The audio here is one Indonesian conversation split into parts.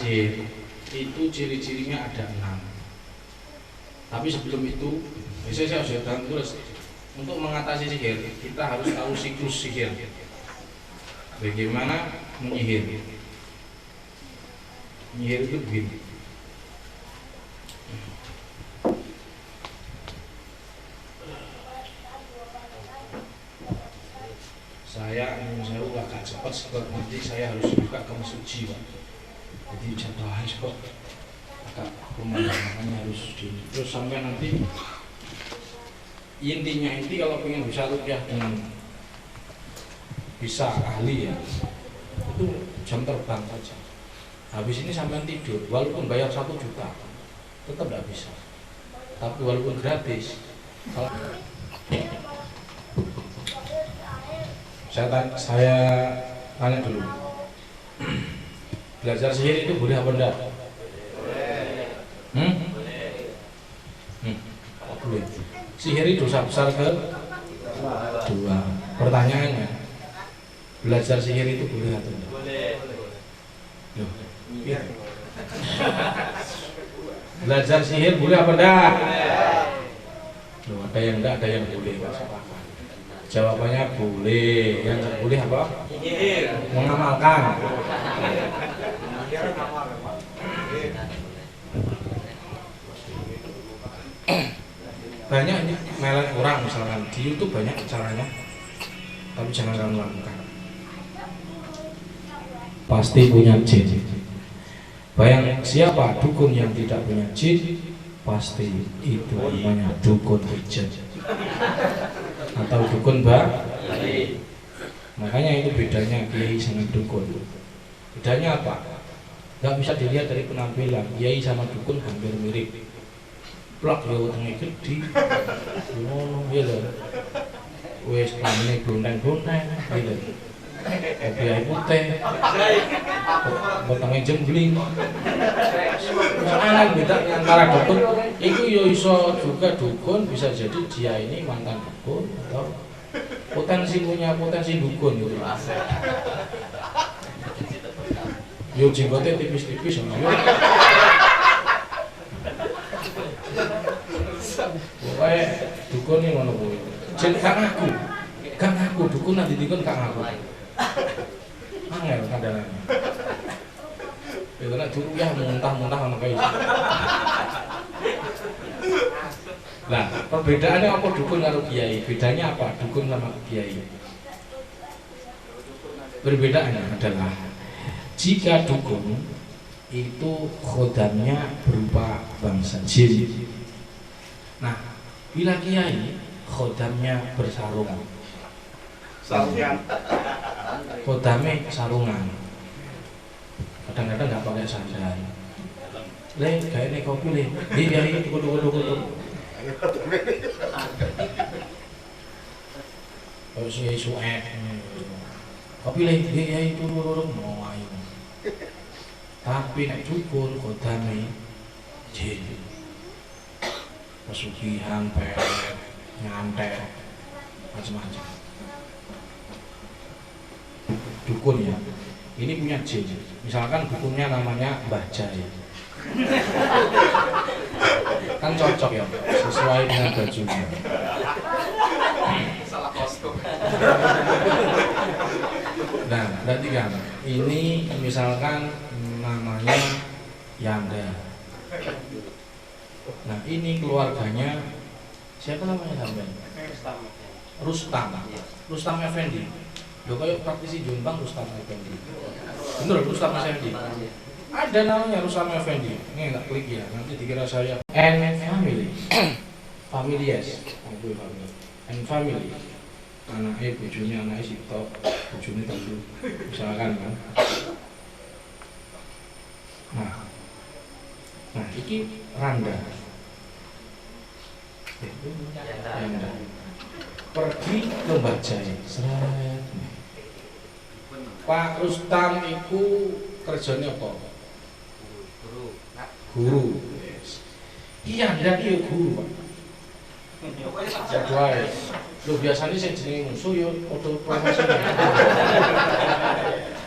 sihir itu ciri-cirinya ada 6. Tapi sebelum itu, saya sudah tulis. Untuk mengatasi sihir, kita harus tahu siklus sihir. Bagaimana menyihir? Menyihir itu begini. Saya agak cepat sebab nanti saya harus buka ke suci, Pak. Jadi jadwalnya kok agak pemandangannya harus di. Terus sampai nanti intinya kalau pengen bisa rukyah dengan bisa ahli ya, itu jam terbang saja. Habis ini sampai tidur, walaupun bayar 1 juta, tetap tidak bisa. Tapi walaupun gratis, kalau saya tanya dulu, belajar sihir itu boleh apa enggak? Boleh. Sihir itu dosa besar kedua. Pertanyaannya, belajar sihir itu boleh atau enggak? Loh, ya. Belajar sihir boleh apa enggak? Loh, ada yang enggak, ada yang boleh. Jawabannya boleh. Yang enggak boleh apa? Mengamalkan. Banyak ini melet orang misalkan di YouTube banyak caranya, tapi jangan kamu lakukan. Pasti punya jin. Bayang siapa dukun yang tidak punya jin? Pasti itu namanya dukun pijet atau dukun Bali. Makanya itu bedanya kiai sama dukun. Bedanya apa? Gak bisa dilihat dari penampilan. Kiai sama dukun hampir mirip. Plak ya wetenge gede. Ngono ya lho. Wis pamane bonteng-bonteng gitu. Kopiah putih. Wetenge jembling. Ana beda antara dukun iku ya iso juga dukun, bisa jadi dia ini mantan dukun atau punya potensi dukun gitu. Yo jenggotnya tipis-tipis sama yo. Pokoknya dukun ini ngono kuwi. Jen kang aku dukun nanti dukun kang aku. Angel kadang-kadang. Ya nek dulu ya muntah-muntah ana kae. Nah, perbedaannya apa dukun karo kiai? Bedanya apa dukun sama kiai? Perbedaannya adalah jika dukun itu khodamnya berupa bangsa jin. Nah, bila kiai khodamnya bersarung. Sarungan. Khodamnya sarungan. Kadang-kadang nggak pakai sandal. Le, kayak ini kopi le. Dia ini tukul. Kalau si suek. Kopi le, dia itu turun mau ayo. Tapi nek dukun khodamnya jin. Pesugihan, pelet, nyantet, macam-macam. Dukun ya, ini punya jin. Misalkan dukunnya namanya Mbah Jai, kan cocok ya, sesuai dengan bajunya. Salah kostum. Nah, berarti kan ini misalkan namanya Yanda. Nah ini keluarganya siapa namanya sampean? Rustam Effendi. Loh kayak praktisi Jombang Rustam Effendi. Bener Rustam Effendi. Ada namanya Rustam Effendi. Ini enggak klik ya, nanti dikira saya. And family. Families. And family. Anaknya bojone anaknya sitok, bojone telu. Misalkan kan. Nah, iki Randa. Yanda. Pergi ke Mbah Jai. Seret. Pak Rustam iku kerjanya apa? Guru. Yes. Iya, ndak iya guru, Pak. Jadwal. Lho biasanya sing jenenge musuh yo padha promosine.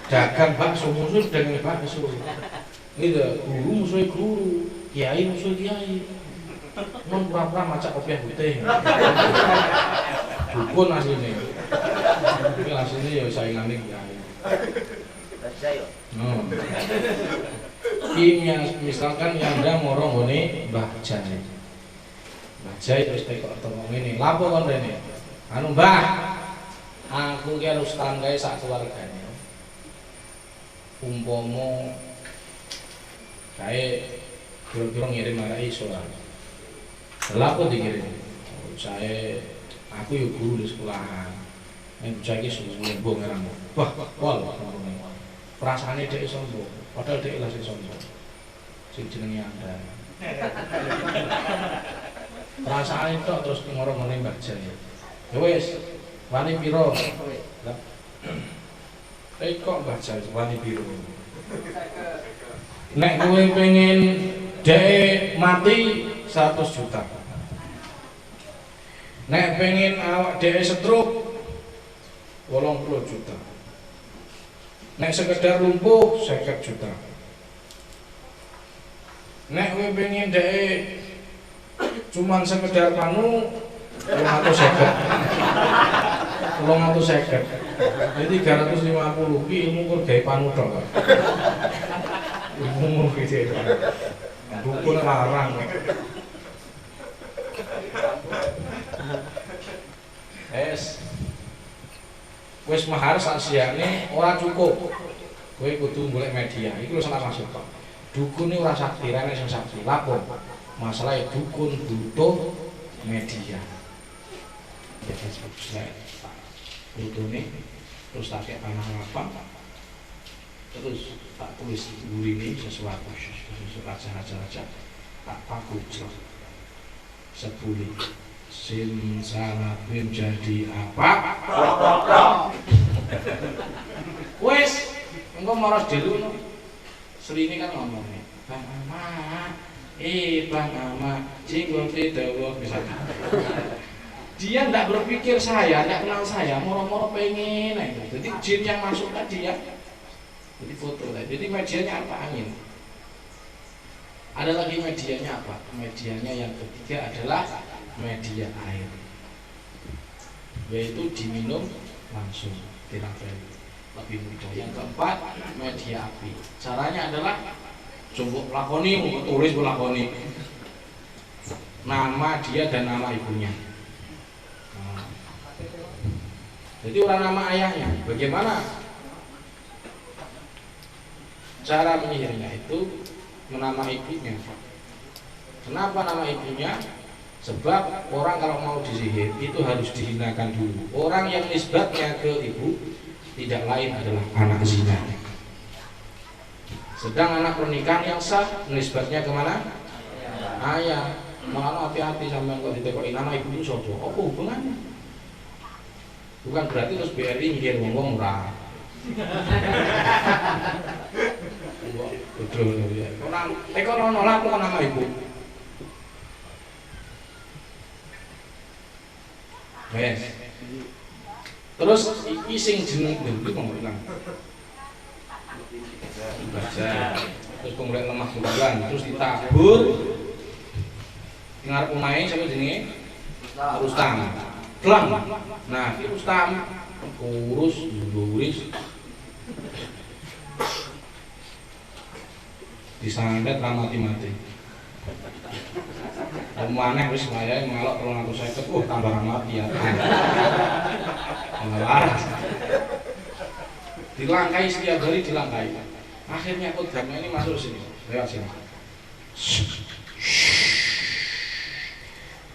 Dagang bakso musuh dengan bakso. Gitu, guru musuh guru, kiai musuh kiai. Non pura-pura maca kopiah putih. Dukun asline. Tapi asline ya saingane kiai. Kimia misalkan nyanda moro nggone Mbah Jai. Mbah Jai terus tekok teko ngene. Lapo kon rene? Anu Mbah, aku ki harus tanggae sak keluargane. Umpama kae kira-kira ngirim arek iso lah. Lapo dikirim? Saya aku yo guru di sekolahan. Nek bocah iki sombong ngarang. Wah, pol. Perasaane dhek sombong, padahal dhek lah sing sombong. Sing jenenge Anda. Perasaane tok terus ngoro-ngoro Mbah Jai. Ya wis, wani piro? Lah. Kok Mbah Jai wani piro? Nek kowe pengen dhek mati 100 juta. Nek pengen awak dhek stroke 80 juta. Nek sekedar lumpuh 50 juta. Nek kowe pengen dhek cuman sekedar panu 250. Jadi 350 ki ilmu kur gawe panu tok. Ilmu iki dukun larang. Wis mahar saksiane ora cukup. Kowe kudu golek media. Iki lho salah masuk kok. Dukune ora sakti, rene sing sakti. Lapo? Masalah dukun butuh media. Ya saya butune terus tak kayak panah lapang. Terus tak tulis ini sesuatu raja-raja tak paku jelek. Sepuluh Simsalabim jadi apa? Wes, engkau maros dulu no. Selini kan ngomongnya, Bang Ama, Bang Ama, jinggung dawa misalnya. Dia tidak berpikir saya, tidak kenal saya, moro-moro pengen. Jadi jin yang masuk tadi ya, jadi foto. Jadi medianya apa angin? Ada lagi medianya apa? Medianya yang ketiga adalah media air, yaitu diminum langsung, tidak lebih mudah. Yang keempat, media api. Caranya adalah coba lakoni, tulis lakoni nama dia dan nama ibunya. Nah, jadi orang nama ayahnya. Bagaimana cara menyihirnya? Itu menama ibunya. Kenapa nama ibunya? Sebab orang kalau mau disihir itu harus dihinakan dulu. Orang yang nisbatnya ke ibu tidak lain adalah anak zina. Sedang anak pernikahan yang sah nisbatnya kemana? Ayah. Malah hati-hati sampai kok ditekoki nama ibu itu sapa? Apa hubungannya? Bukan berarti terus BRI nyihir wong murah. Betul ya. Orang ekonomi nolak nama ibu. Yes. Terus iki sing jeneng iki kok ilang. Baca. Terus kemudian lemah bulan, terus ditabur. Ngarep omahe sapa jenenge? Rustam. Klang. Nah, iki Rustam kurus, luris. Disandet ra mati-mati. Maneh wis wayahe melok 350, tambah mati ya. Waras. Dilangkai setiap hari dilangkai. Akhirnya kodamnya ini masuk sini, lewat sini.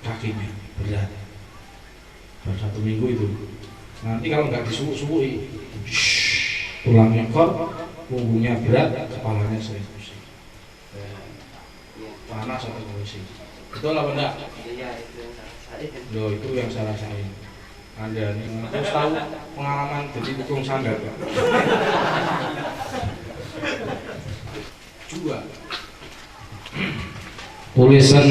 Kakinya berat. Baru 1 minggu itu. Nanti kalau nggak disuwuk-suwuki, tulang ekor, punggungnya berat, kepalanya sering pusing. Panas atau pusing. Betul apa enggak? Iya, itu yang saya rasain. Loh, itu yang saya rasain. Anda nih, terus tahu pengalaman jadi tukung sandal Pak. Juga tulisan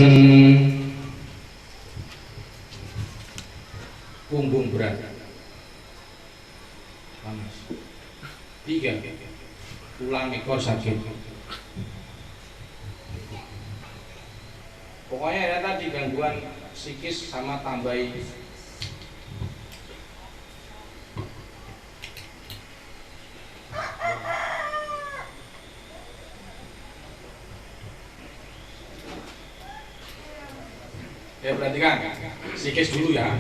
punggung berat, panas. 3, tulang ekor sakit. Pokoknya ya tadi gangguan psikis sama tambahin. Ya perhatikan, psikis dulu ya.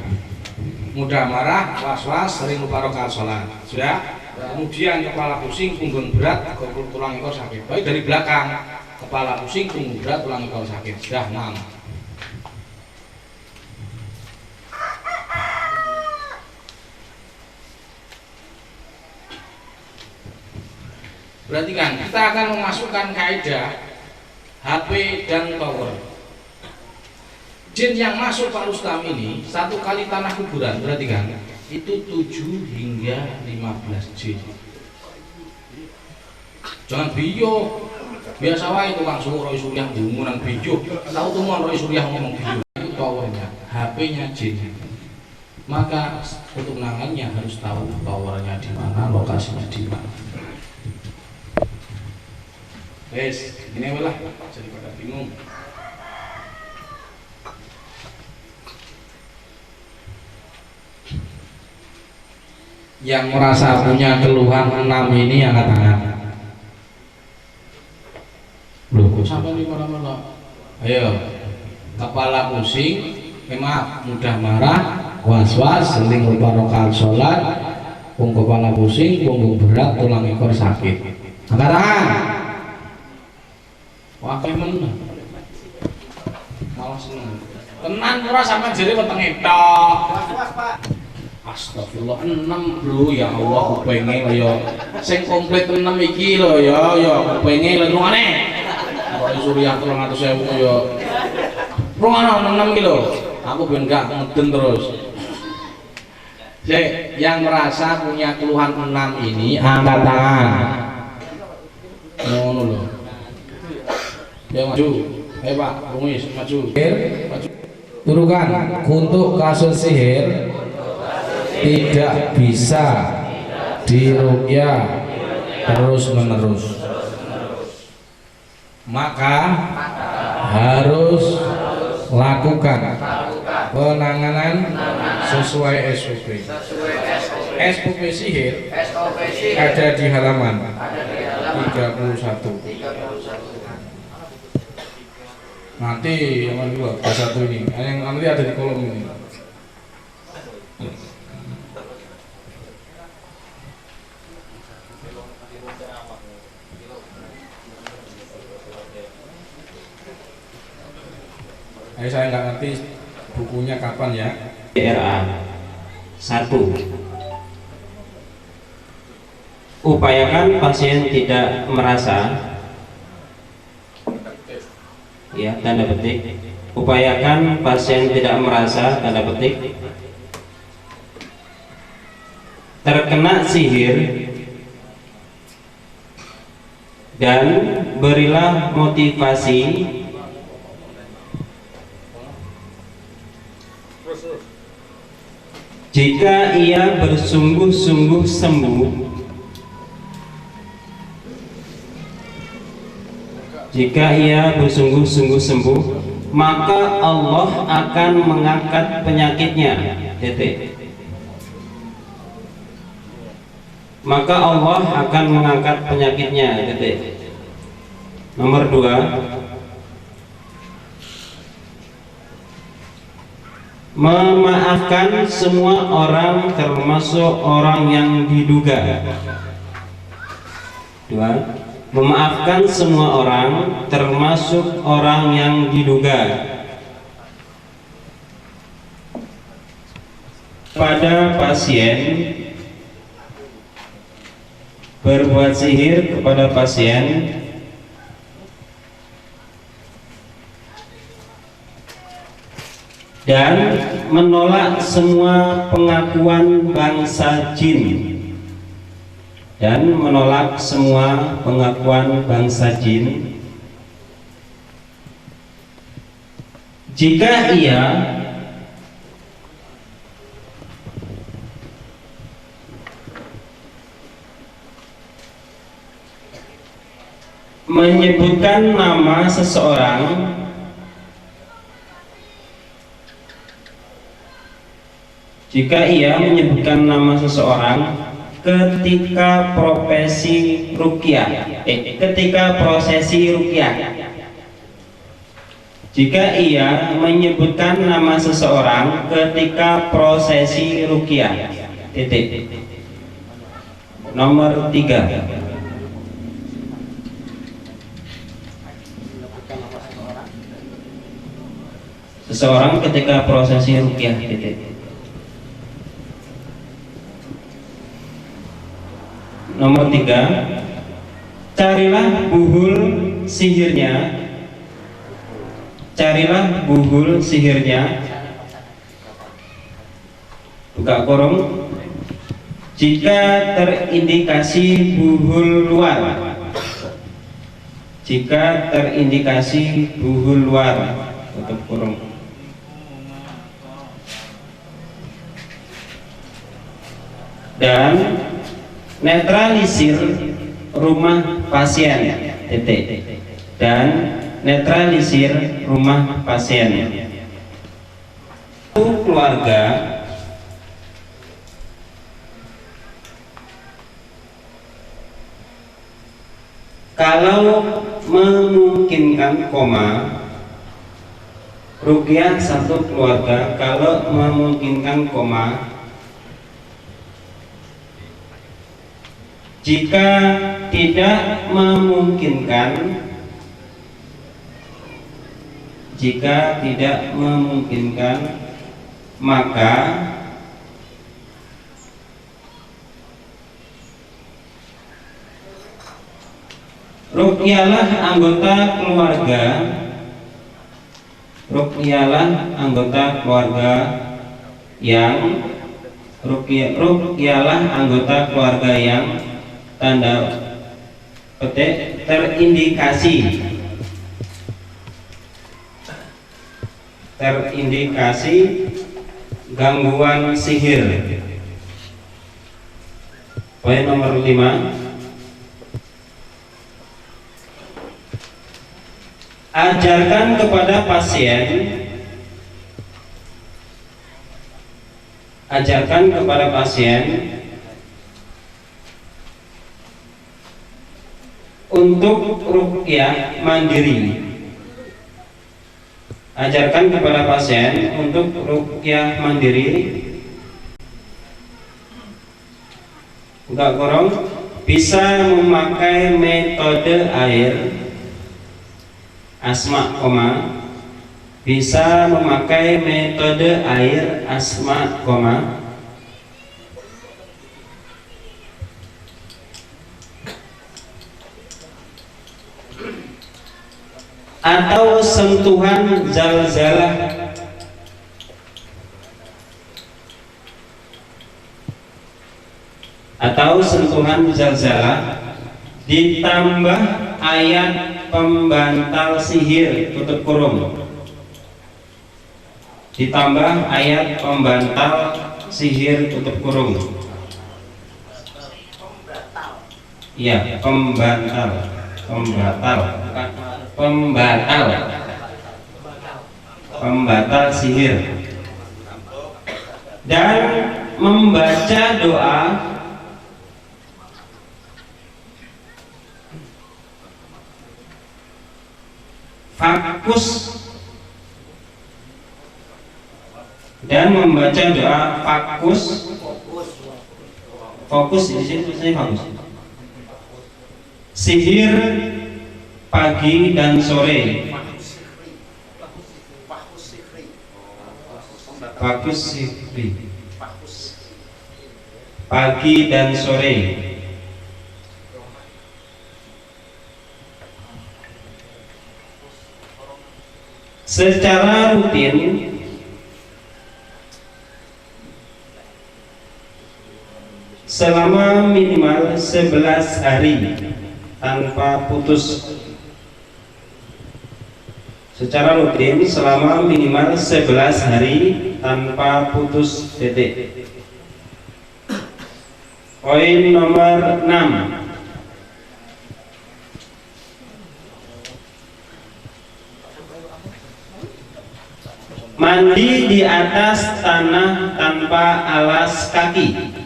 Mudah marah, was-was, sering lupa rakaat sholat. Sudah? Kemudian kepala pusing, punggung berat, tulang ekor sakit. Baik dari belakang, kepala pusing, punggung berat, tulang ekor sakit. Sudah 6. Perhatikan, kita akan memasukkan kaidah HP dan tower. Jin yang masuk Pak Rustam ini satu kali tanah kuburan, perhatikan, itu 7 hingga 15 jin. Jangan biyo, biasa wae tukang suruh Roy Suryah ngomong biyo, tahu tuh mau Roy Suryah ngomong biyo, itu towernya, HP-nya jin. Maka untuk nangannya harus tahu towernya di mana, lokasinya di mana. Wes, ini lah, jadi pada bingung. Yang merasa punya keluhan 6 ini angkat tangan. Loh, kok sampai ini marah-marah? Ayo, kepala pusing, maaf, mudah marah, was-was, sering lupa rakaat sholat, kepala pusing, punggung berat, tulang ekor sakit. Angkat tangan. Wah, kemen. Malah seneng. Tenan ora sampean jere wetenge tok. Was-was, Pak. Astagfirullah 6 bro, ya Allah kupenge kaya sing komplit 6 iki lho ya kupenge lho rungane. Roy Suryah 300.000 ya. Rungane 6 iki lho. Aku ben gak ngeden terus. Yang merasa punya keluhan 6 ini angkat tangan. Ngono lho. Ya maju. Ayo Pak, rumis maju. Maju. Turukan untuk kasus sihir tidak bisa diruqyah terus menerus, maka harus lakukan penanganan sesuai SOP. SOP sihir ada di halaman 31. Nanti yang kedua satu ini, yang nanti ada di kolom ini. Saya nggak ngerti bukunya kapan ya. RA 1. Upayakan pasien tidak merasa, ya tanda petik. Upayakan pasien tidak merasa, tanda petik, terkena sihir dan berilah motivasi jika ia bersungguh-sungguh sembuh, maka Allah akan mengangkat penyakitnya. Titik. Maka Allah akan mengangkat penyakitnya. Titik. Nomor 2. Memaafkan semua orang termasuk orang yang diduga. 2. Memaafkan semua orang termasuk orang yang diduga. Pada pasien, berbuat sihir kepada pasien dan menolak semua pengakuan bangsa jin, jika ia menyebutkan nama seseorang jika ia menyebutkan nama seseorang ketika prosesi ruqyah. Jika ia menyebutkan nama seseorang ketika prosesi ruqyah. Titik. Nomor 3. Seseorang ketika prosesi ruqyah. Titik. Nomor 3. Carilah buhul sihirnya. Buka kurung. Jika terindikasi buhul luar. Tutup kurung. Dan netralisir rumah pasien. Titik. Dan netralisir rumah pasien. Keluarga kalau memungkinkan, ruqyah satu keluarga kalau memungkinkan, jika tidak memungkinkan, maka ruqyalah anggota keluarga yang tanda petik terindikasi gangguan sihir. Poin nomor 5. Ajarkan kepada pasien untuk ruqyah mandiri. Buka kurung. Bisa memakai metode air asma, atau sentuhan zalzalah ditambah ayat pembantal sihir, tutup kurung. Iya, pembatal sihir. Dan membaca doa fokus di sini tulisannya fokus. Sihir pagi dan sore. Pagi dan sore. Secara rutin selama minimal 11 hari tanpa putus. Secara rutin selama minimal 11 hari tanpa putus. Titik. Poin nomor 6. Mandi di atas tanah tanpa alas kaki.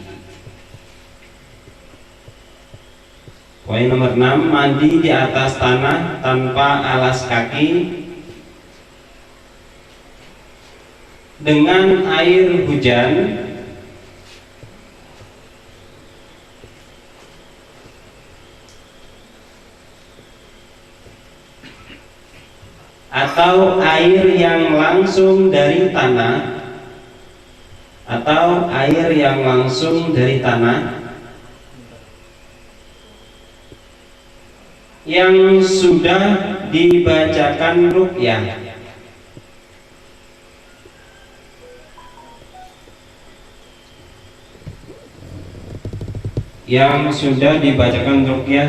Poin nomor 6, mandi di atas tanah tanpa alas kaki dengan air hujan atau air yang langsung dari tanah yang sudah dibacakan ruqyah.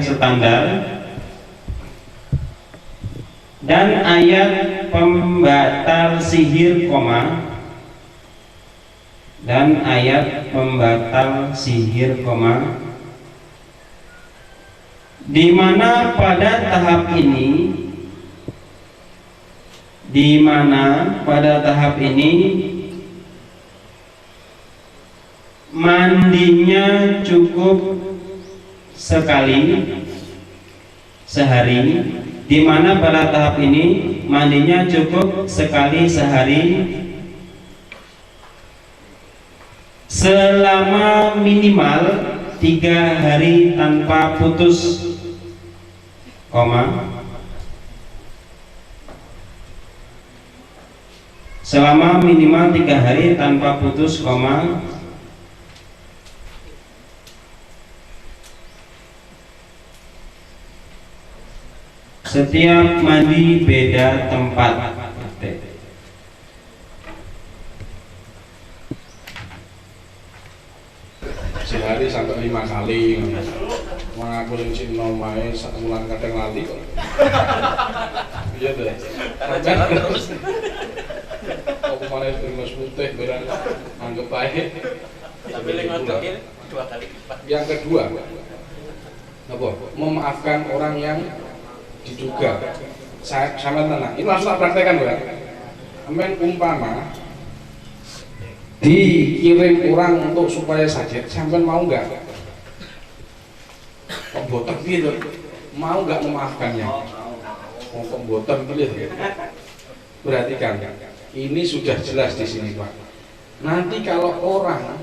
Standar dan ayat pembatal sihir di mana pada tahap ini mandinya cukup sekali sehari selama minimal 3 hari tanpa putus koma. Setiap mandi beda tempat. Sehari sampai 5 kali. Mengaku yang cinta main sebulan kadang lali kok. Iya deh. Terus. Aku malah terima putih berang anggap baik. Yang kedua, apa? Memaafkan orang yang diduga. Sama tenang. Ini langsung tak praktekkan, Bang. Amen umpama dikirim orang untuk supaya saja sampai mau nggak pembotak gitu, mau nggak memaafkannya, mau pembotak gitu. Perhatikan, ini sudah jelas di sini, Pak. Nanti kalau orang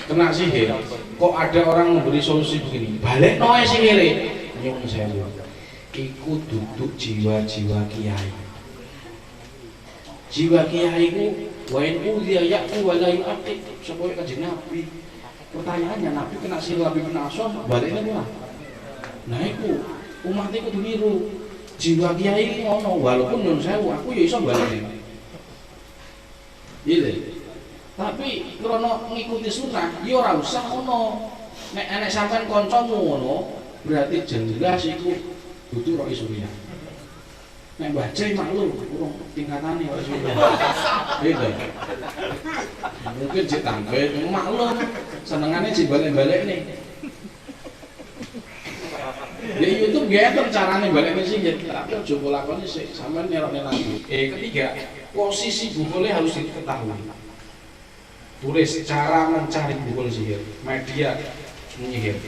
kena sihir, kok ada orang memberi solusi begini, balik noe sihire, nyung sewu, ikut duduk jiwa-jiwa kiai. Jiwa kiai ku WNU dia yakku walayu aktif supaya kajian Nabi. Pertanyaannya, Nabi kena sihir, Nabi kena asom, baliknya murah. Nah itu umat itu niru jiwa kiai ngono, walaupun non sewu aku ya iso baliknya. Gitu. Tapi krono ngikuti sunnah, ya ora usah ngono. Nek enek sampean kancamu ngono, berarti jelas iku dudu roh Surya. Nek baca maklum, kurang tingkatannya harus gitu. Mungkin cek tampil, maklum senengannya cek balik-balik nih. Di YouTube gitu caranya balik sih, tapi coba lakukan sih, sama neroknya lagi. Ketiga, posisi bukulnya harus diketahui. Tulis cara mencari bukul sihir, media menyihir.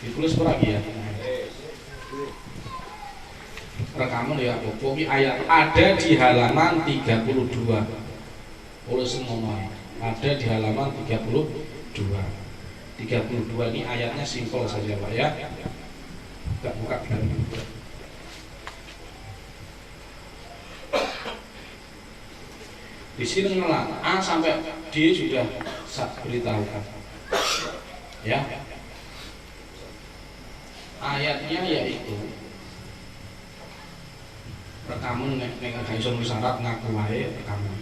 Ditulis lagi ya. Rekaman ya, pokoknya ayat ada di halaman 32. Tulis semuanya. Ada di halaman 32. 32 ini ayatnya simpel saja, Pak ya. Enggak buka dan buka. Di sini ngelang A sampai D sudah saya beritahukan. Ya. Ayatnya yaitu rekaman nek iso syarat ngaku wae rekaman.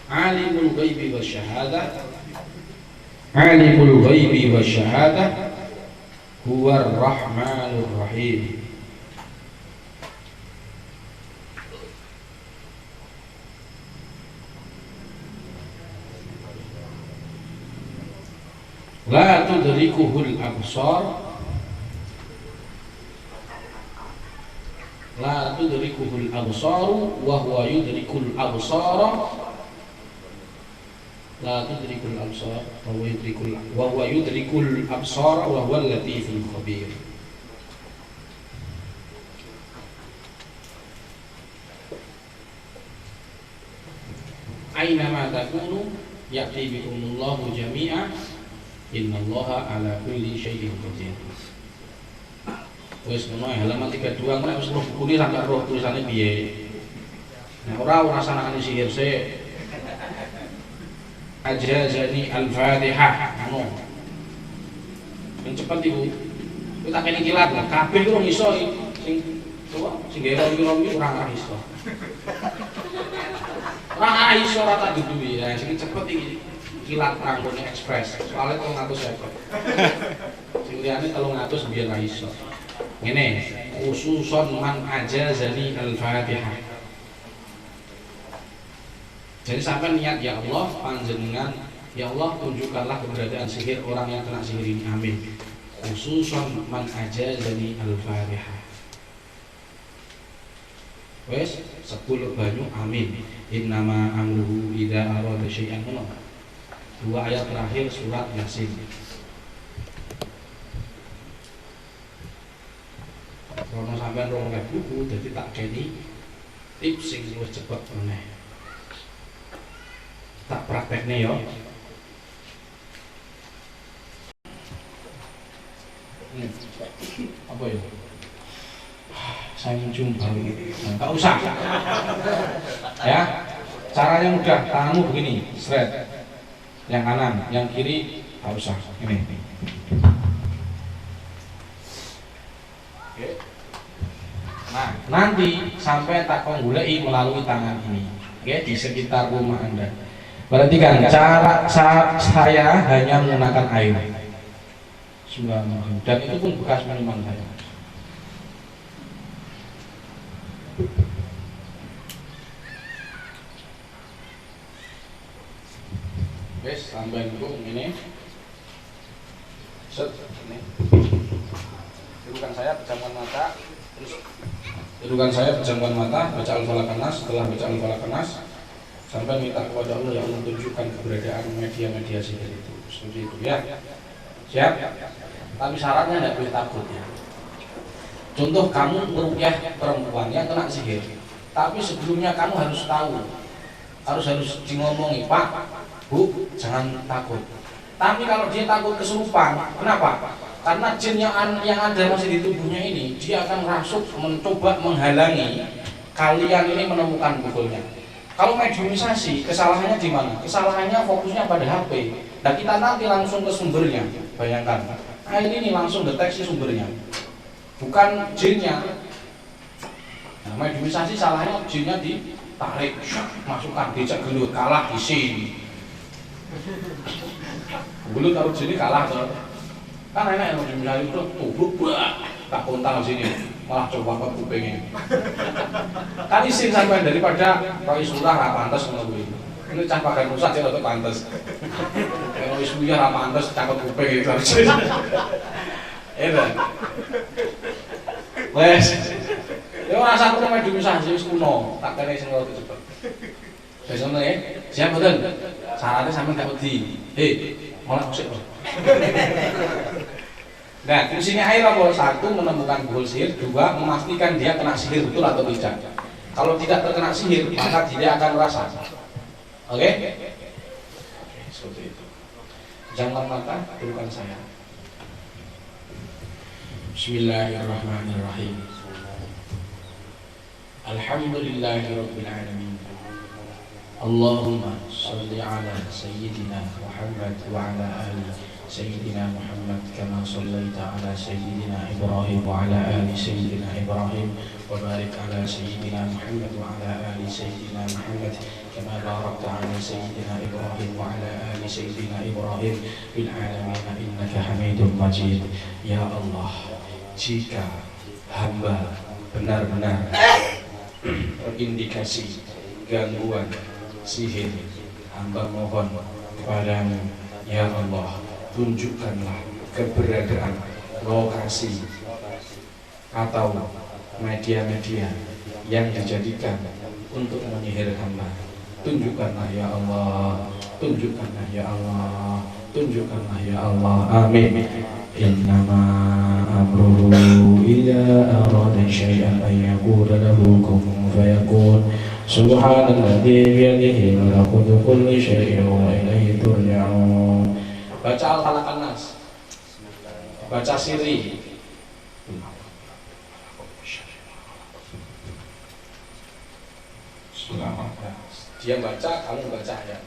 Alimul ghaibi wasyahadah huwar rahmanur rahim. La tudrikuhul absar La tudrikul absar wa huwa yudrikul absar. La tudrikul absar wa huwa yudrikul absar wa huwa al-latiful khabir. Aina ma takunu ya'ti bikumullahu jami'a innallaha ala kulli syai'in qadir. Wis ngono halaman 32 nek wis roh buku ini sampe roh tulisane piye. Nek ora rasane sihir se ajazani al-Fatihah ngono. Sing cepet iku. Kowe tak kene kilat lah kabeh iku ora iso sing coba sing gero-gero iki ora iso. Ora iso ora tak duduhi. Ya sing cepet iki kilat rangkone ekspres. Soale 300 ekor. Sing liyane 300 biyen ra iso. Ngene, khususon man ajazani al-Fatihah. Jadi sampai niat ya Allah panjenengan, ya Allah tunjukkanlah keberadaan sihir orang yang kena sihir ini, amin. Khususon man ajazani al-Fatihah. Wes 10 banyu, amin. Innama amruhu idza arada syai'an. 2 ayat terakhir surat Yasin. Kalau sampai rong buku, jadi tak keni tips sing luwih cepet meneh. Tak praktekne yo. Apa ya? Saya mencium bau. Enggak usah. Ya. Caranya mudah, tanganmu begini, straight. Yang kanan, yang kiri enggak usah. Ini. Oke. Nah, nanti sampai tak goleki melalui tangan ini, oke, di sekitar rumah Anda. Perhatikan, cara saya hanya menggunakan air. Dan itu pun bekas minuman saya. Oke, sampai dulu ini. Set, ini. Dudukan saya pejamkan mata, terus dudukan saya pejamkan mata, baca Al-Falaq An-Nas. Setelah baca Al-Falaq An-Nas, sampai minta kepada Allah yang menunjukkan keberadaan media-media sihir itu. Seperti itu ya. Siap? Tapi syaratnya tidak boleh takut ya. Contoh kamu meruqyah perempuan yang kena sihir, tapi sebelumnya kamu harus tahu, harus ngomongi, Pak, Bu, jangan takut. Tapi kalau dia takut kesurupan, kenapa? Karena jin yang ada masih di tubuhnya ini, dia akan rasuk mencoba menghalangi kalian ini menemukan pukulnya. Kalau mediumisasi, kesalahannya di mana? Kesalahannya fokusnya pada HP. Dan kita nanti langsung ke sumbernya. Bayangkan, nah ini langsung deteksi sumbernya, bukan jinnya. Nah, mediumisasi salahnya jinnya ditarik, masukkan, dicek gelut, kalah di sini. Gelut kalau jinnya kalah tuh. Kan enak yang mediumisasi itu tubruk, tak kontal sini, malah coba ke kupingnya. Kan isin sampai daripada Roy Surah ra pantes ngono kuwi. Ini cah pakai rusak dia tetep pantes. Roy Surah ra pantes cakep kuping itu harus. Iya. Wes. Yo rasa aku mediumisasi wis kuno, tak kene sing luwih cepet. Wis ngono ya. Siap mboten? Syaratnya sampean gak wedi. Malah sik. Nah, fungsinya air apa? 1, menemukan buhul sihir. 2, memastikan dia kena sihir betul atau tidak. Kalau tidak terkena sihir, maka dia akan merasa. Oke? Seperti itu. Jangan mata, turukan saya. Bismillahirrahmanirrahim. Alhamdulillahirabbil alamin. Allahumma shalli ala sayyidina Muhammad wa ala ali Sayyidina Muhammad kama sallaita ala Sayyidina Ibrahim wa ala ali Sayyidina Ibrahim wa barik ala Sayyidina Muhammad wa ala ali Sayyidina Muhammad kama barakta ala Sayyidina Ibrahim wa ala ali Sayyidina Ibrahim bil alamin innaka Hamidum Majid. Ya Allah, jika hamba benar-benar terindikasi gangguan sihir, hamba mohon kepadamu ya Allah, tunjukkanlah keberadaan lokasi atau media-media yang dijadikan untuk menyihir hamba. Tunjukkanlah ya Allah, tunjukkanlah ya Allah, tunjukkanlah ya Allah. Amin. Innama amruhu idza arada syai'an an yaqula lahu kun fayakun. Subhanalladzi biyadihi malakutu kulli syai'in wa ilaihi turja'un. Baca Al-Falaq An-Nas. Baca siri. Dia baca, kamu baca ya.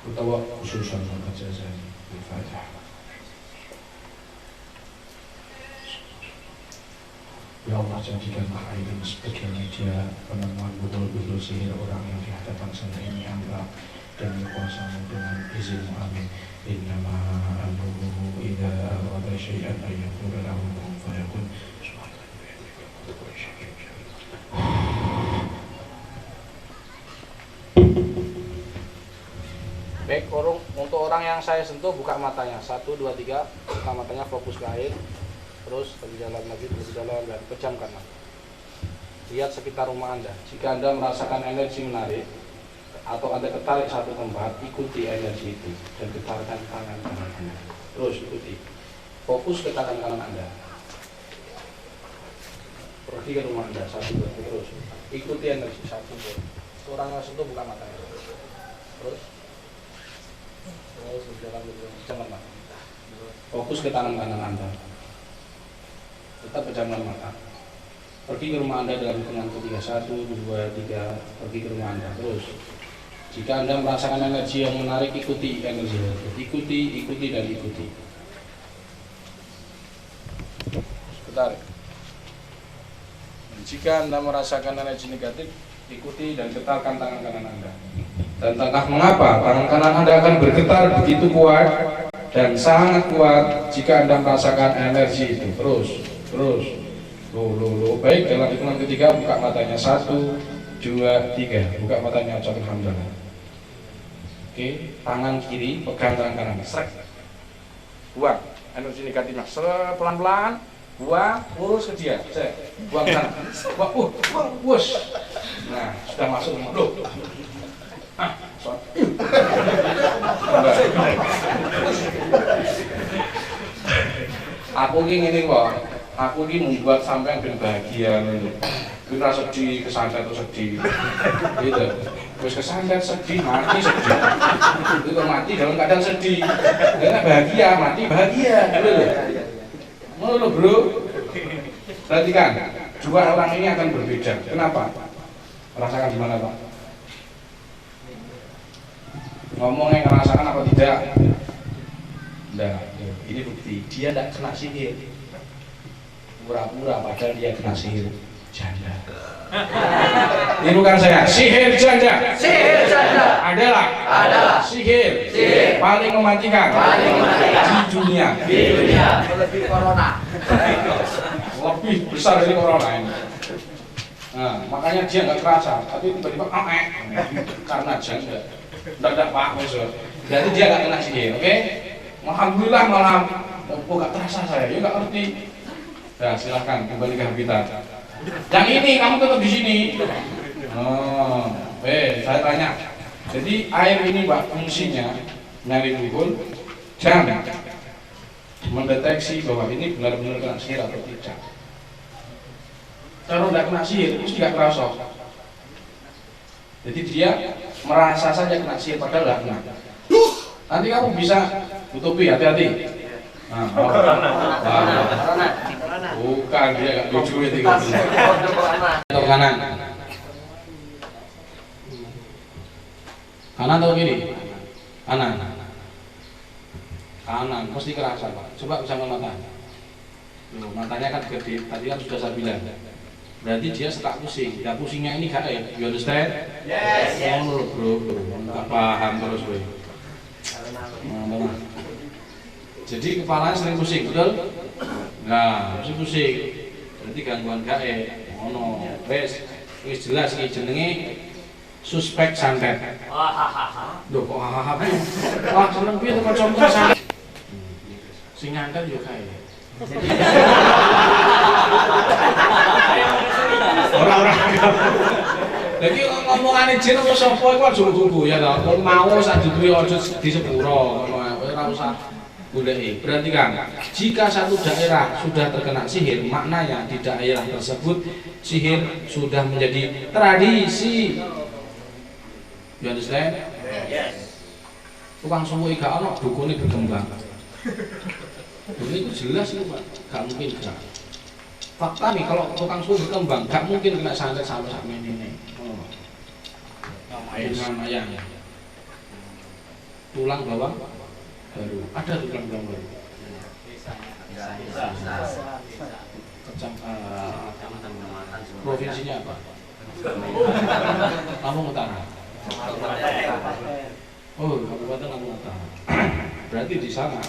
Utawa khususan baca saya Al-Fatihah. Ya Allah, jadikanlah air ini sebagai media penemuan betul-betul sihir orang yang di hadapan sana ini Allah, dan kuasamu dengan izin-Mu. Amin. Innama amruhu idza arada syai'an an yaqula lahu kun fayakun. Baik, untuk orang yang saya sentuh, buka matanya. 1, 2, 3, buka matanya, fokus ke air. Terus lebih dalam lagi, lebih dalam, dan pejamkan mata. Lihat sekitar rumah Anda. Jika Anda merasakan energi menarik atau Anda tertarik satu tempat, ikuti energi itu dan getarkan tangan kanan Anda. Terus ikuti. Fokus ke tangan kanan Anda. Pergi ke rumah Anda, 1, 2, 3, terus. Ikuti energi 1, 2. Orang yang sentuh, buka matanya. Terus berjalan, pejamkan mata. Fokus ke tangan kanan Anda. Tetap pejamkan mata. Pergi ke rumah Anda dalam hitungan ketiga. 1, 2, 3. Pergi ke rumah Anda. Terus jika Anda merasakan energi yang menarik, ikuti energi tersebut. Ikuti dan ikuti. Sebentar. Jika Anda merasakan energi negatif, ikuti dan getarkan tangan kanan Anda. Dan entah mengapa tangan kanan Anda akan bergetar begitu kuat dan sangat kuat jika Anda merasakan energi itu. Terus. Baik, dalam hitungan ketiga buka matanya. 1, 2, 3. Buka matanya, ucapkan alhamdulillah. Oke, tangan kiri pegang tangan kanan. Srek. Buang energi negatifnya. Pelan-pelan. Buang, urus ke dia. Buang sana. Buang. Wush. Nah, sudah masuk. Loh. Aku ini kok. Aku ini membuat sampai yang bahagia. Kita sedih, kesantet atau sedih. Gitu. Terus kesantet, sedih, mati sedih. Itu mati dalam keadaan sedih. Karena bahagia, mati bahagia. Gitu loh, bro. Perhatikan, dua orang ini akan berbeda. Kenapa? Merasakan gimana, Pak? Ngomongnya ngerasakan apa tidak? Nah, ini bukti dia tidak kena sihir. Pura-pura padahal dia kena sihir janda. Ini bukan saya, sihir janda. Sihir janda adalah sihir paling mematikan di dunia. Lebih corona. Lebih besar dari corona ini. Nah, makanya dia nggak kerasa, tapi tiba-tiba karena janda. Tidak Pak Musuh. Berarti dia nggak kena sihir, oke? Alhamdulillah malam. Kok nggak terasa saya? Ya nggak ngerti. Ya silahkan kembali ke habitat. Yang ini kamu tetap di sini. Oh, saya tanya. Jadi air ini Mbak fungsinya nyari duhul dan mendeteksi bahwa ini benar-benar kena sihir atau tidak. Kalau tidak kena sihir, itu tidak kerasa. Jadi dia merasa saja kena sihir padahal tidak kena. Nanti kamu bisa tutupi, hati-hati. Nah, bukan dia nggak lucu itu. Atau kanan atau kiri? Kanan, pasti kerasa Pak. Coba bisa mata. Loh, matanya kan gede. Tadi kan sudah saya bilang. Berarti dia suka pusing. Ya pusingnya ini gak ya? You understand? Yes. Oh, bro. Gak paham terus bro. Jadi kepalanya sering pusing, betul? Nah, mesti pusing. Berarti gangguan gae. Ono, wis jelas iki jenenge suspek santet. Loh kok hahaha. Wah, seneng piye to kanca santet. Sing ngantet yo kae. Ora. Lagi ngomongane jin apa sapa iku aja tunggu ya ta. Wong mau sak duwe aja disepuro ngono ae. Ora usah goleki. Perhatikan, jika satu daerah sudah terkena sihir, maknanya di daerah tersebut sihir sudah menjadi tradisi. You understand? Yes. Tukang suwi gak ono, dukune berkembang. Ini itu jelas itu Pak, gak mungkin gak. Fakta nih kalau tukang suwi berkembang, gak mungkin kena santet sampai saat ini. Dengan ayahnya. Tulang bawang baru. Ada tulang bawang baru. Provinsinya apa? Lampung Utara. Oh, Kabupaten Lampung Utara. Berarti di sana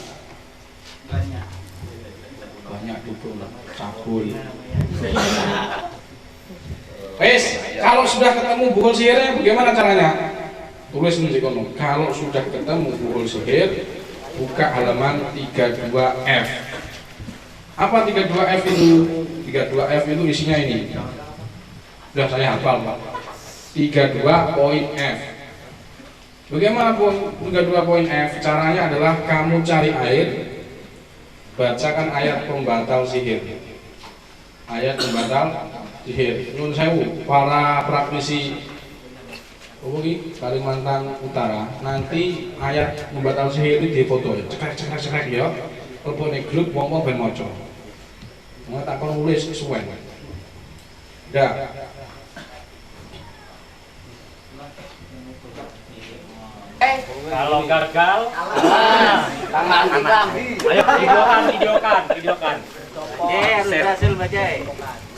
banyak dukun cabul. Wes, kalau sudah ketemu buku sihirnya bagaimana caranya? Tulis di kono. Kalau sudah ketemu buku sihir, buka halaman 32F. Apa 32F itu? 32F itu isinya ini. Sudah saya hafal, Pak. 32.F. Bagaimana 32.F? Caranya adalah kamu cari air, bacakan ayat pembatal sihir. Ayat pembatal sihir. Nyuwun sewu para praktisi Kalimantan Utara, nanti ayat pembatal sihir itu difoto, cekrek ya. Telepone grup wong-wong ben maca. Mau tak kon nulis suwen. Dah. Kalau gagal, Tangan videokan. Hasil baca.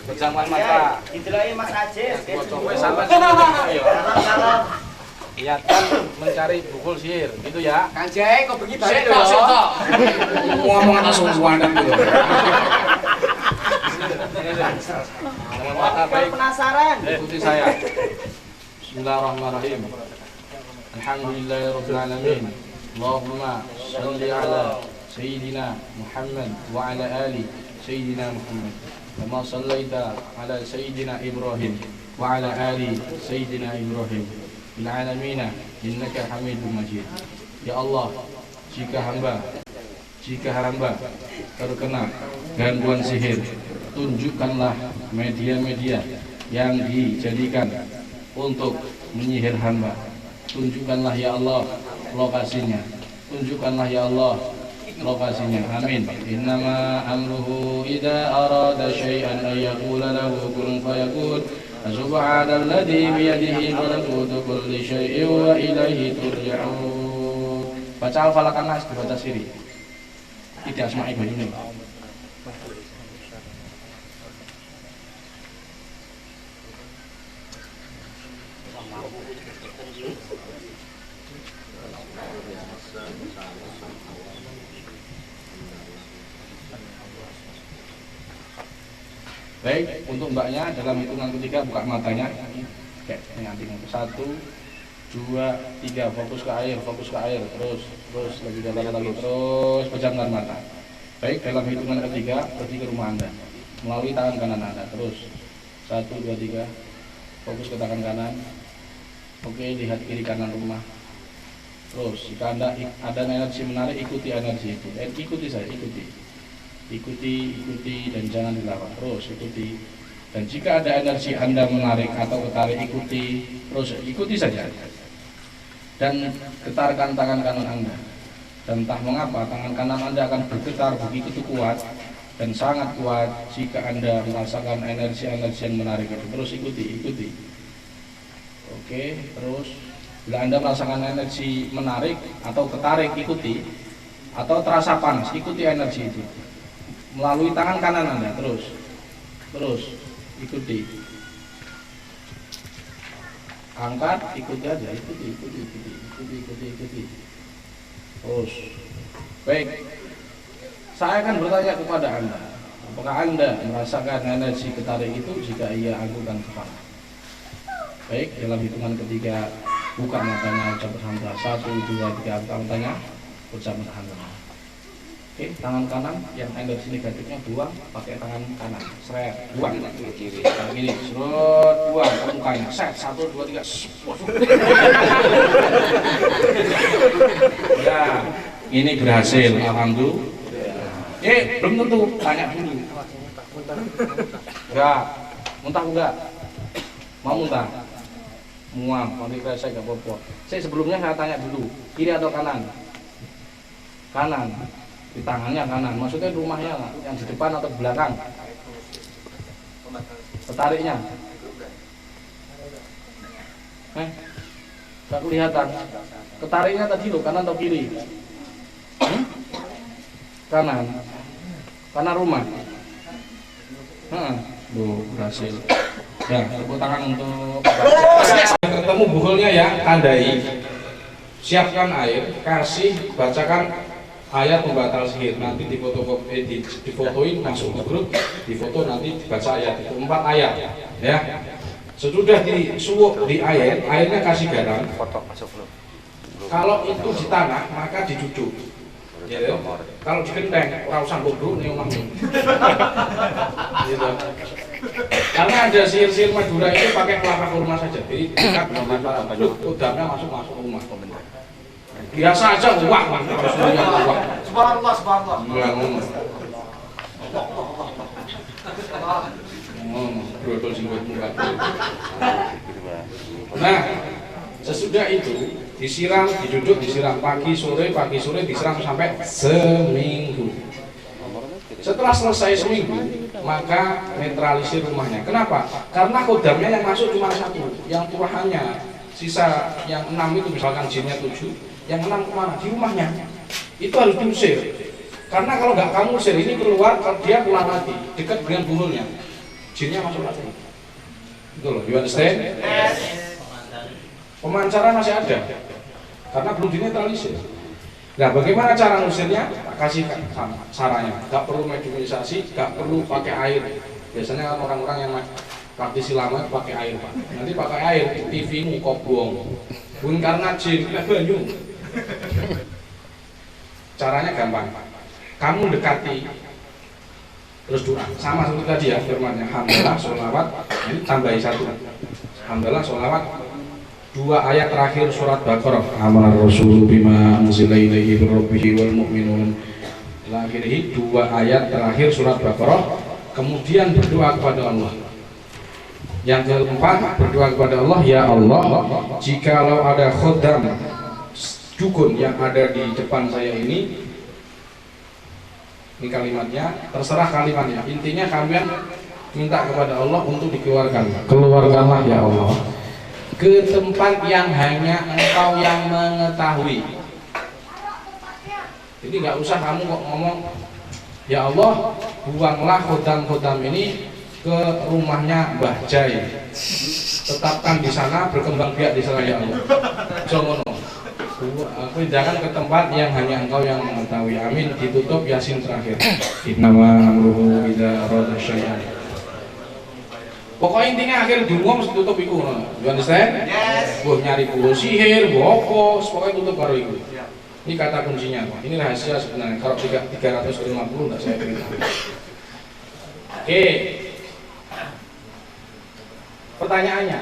Pejangan mata. Didelok Mas Ajis. Coba sampai ya kan mencari bukul sihir gitu ya. Kang Jai kok begini balik lho. Ngomong langsung suanan gitu. Penasaran. Ikuti saya. Bismillahirrahmanirrahim. Alhamdulillahirabbil alamin. Allahumma shalli ala sayyidina Muhammad wa ala ali sayyidina Muhammad. Kama shallaita ala sayyidina Ibrahim wa ala ali sayyidina Ibrahim. Bil alamin innaka Hamidum Majid. Ya Allah, jika hamba terkena gangguan sihir, tunjukkanlah media-media yang dijadikan untuk menyihir hamba. Tunjukkanlah ya Allah lokasinya. Tunjukkanlah ya Allah lokasinya. Amin. Innama amruhu idza arada syai'an ay yaqula lahu kun fayakun. Subhanalladzi biyadihi malakutu kulli syai'in wa ilaihi turja'un. Baca al-falaq an-nas, dibaca siri. Tidak asma'i banyune. Baik, untuk mbaknya dalam hitungan ketiga buka matanya. Oke, nanti 1, 2, 3, fokus ke air, terus lebih dalam lagi, terus pejamkan mata. Baik, dalam hitungan ketiga pergi ke rumah Anda melalui tangan kanan Anda. Terus 1, 2, 3, fokus ke tangan kanan. Oke, lihat kiri kanan rumah. Terus jika Anda ada energi menarik, ikuti energi itu. Ikuti saya, ikuti dan jangan dilawan. Terus ikuti. Dan jika ada energi Anda menarik atau ketarik, ikuti. Terus ikuti saja. Dan getarkan tangan kanan Anda. Dan entah mengapa tangan kanan Anda akan bergetar begitu kuat dan sangat kuat jika Anda merasakan energi-energi yang menarik itu. Terus ikuti. Oke, terus bila Anda merasakan energi menarik atau ketarik, ikuti. Atau terasa panas, ikuti energi itu melalui tangan kanan Anda. Terus ikuti. Angkat, ikuti aja, ikuti. Terus baik, saya akan bertanya kepada Anda, apakah Anda merasakan energi ketarik itu? Jika iya, anggukan kepala. Baik, dalam hitungan ketiga buka matanya, ucap alhamdulillah. 1, 2, 3, buka matanya, ucap alhamdulillah. Oke, tangan kanan yang energi negatifnya buang pakai tangan kanan. Seret, buang ke kiri. Kayak gini, serut, buang ke mukanya. Set, 1, 2, 3. Ya, ini berhasil, alhamdulillah. Belum tentu, tanya dulu. Enggak, muntah enggak? Mau muntah? Mual, nanti saya enggak apa-apa. Sebelumnya saya tanya dulu, kiri atau kanan? Kanan. Di tangannya kanan, maksudnya rumahnya yang di depan atau belakang? Tertariknya? Enggak kelihatan. Ketariknya tadi loh, kanan atau kiri? Kanan. Kanan rumah. Loh, berhasil. Ya, tepuk tangan untuk ketemu bukulnya ya, tandai. Siapkan air, kasih, bacakan ayat pembatal sihir. Nanti difotoin masuk ke grup, difoto nanti dibaca ayat itu 4 ayat. Ya. Sesudah disuwuk di air, airnya kasih garam. Kalau itu di tanah, maka dicucuk. Gitu. Kalau di genteng, ora usah bobruk ning omahmu. Gitu. Karena ada sihir-sihir Madura itu pakai kelapa kurma saja. Jadi dekat udangnya masuk rumah. Biasa aja uang. Subhanallah, subhanallah. Brodol sing muka. Nah, sesudah itu disiram, diduduk, disiram pagi sore disiram sampai seminggu. Setelah selesai seminggu, maka netralisir rumahnya. Kenapa? Karena kodamnya yang masuk cuma 1, yang turahannya. Sisa yang 6 itu misalkan jinnya 7, yang 6 kemana? Di rumahnya. Itu harus diusir. Karena kalau nggak kamu usir ini keluar, dia pulang lagi, dekat dengan buhulnya. Jinnya masuk lagi. Itu loh, you understand? Yes. Pemancaran masih ada, karena belum dinetralisir. Nah, bagaimana cara ngusirnya? Kasih caranya. Gak perlu mediumisasi, gak perlu pakai air. Biasanya kan orang-orang yang praktisi lama pakai air, Pak. Nanti pakai air, TV-mu kobong. Bukan karena jin, kita banyu. Caranya gampang. Kamu dekati, terus doa. Sama seperti tadi ya firmannya. Alhamdulillah, sholawat. Ini tambahi 1. Alhamdulillah, sholawat. 2 ayat terakhir surat Baqarah. Amanar Rasul bima unzila ilaihi min rabbihi wal mu'minun. Akhirnya 2 ayat terakhir surat Baqarah. Kemudian berdoa kepada Allah. Yang keempat, berdoa kepada Allah, ya Allah, jikalau ada khodam dukun yang ada di depan saya ini kalimatnya, terserah kalimatnya. Intinya kalian minta kepada Allah untuk dikeluarkan. Keluarkanlah ya Allah ke tempat yang hanya Engkau yang mengetahui. Jadi nggak usah kamu kok ngomong, ya Allah, buanglah khodam-khodam ini ke rumahnya Mbah Jai. Tetapkan di sana, berkembang biak di sana ya Allah. Jangan pindahkan ke tempat yang hanya Engkau yang mengetahui. Amin. Ditutup Yasin terakhir. Innama amruhu idza arada syai'an. Pokoknya intinya akhir dungo mesti tutup iku. You understand? Yes. Buah nyari buah sihir, buah apa, pokoknya tutup baru iku. Ini kata kuncinya. Ini rahasia sebenarnya. Kalau 350 enggak saya cerita. Oke. Pertanyaannya,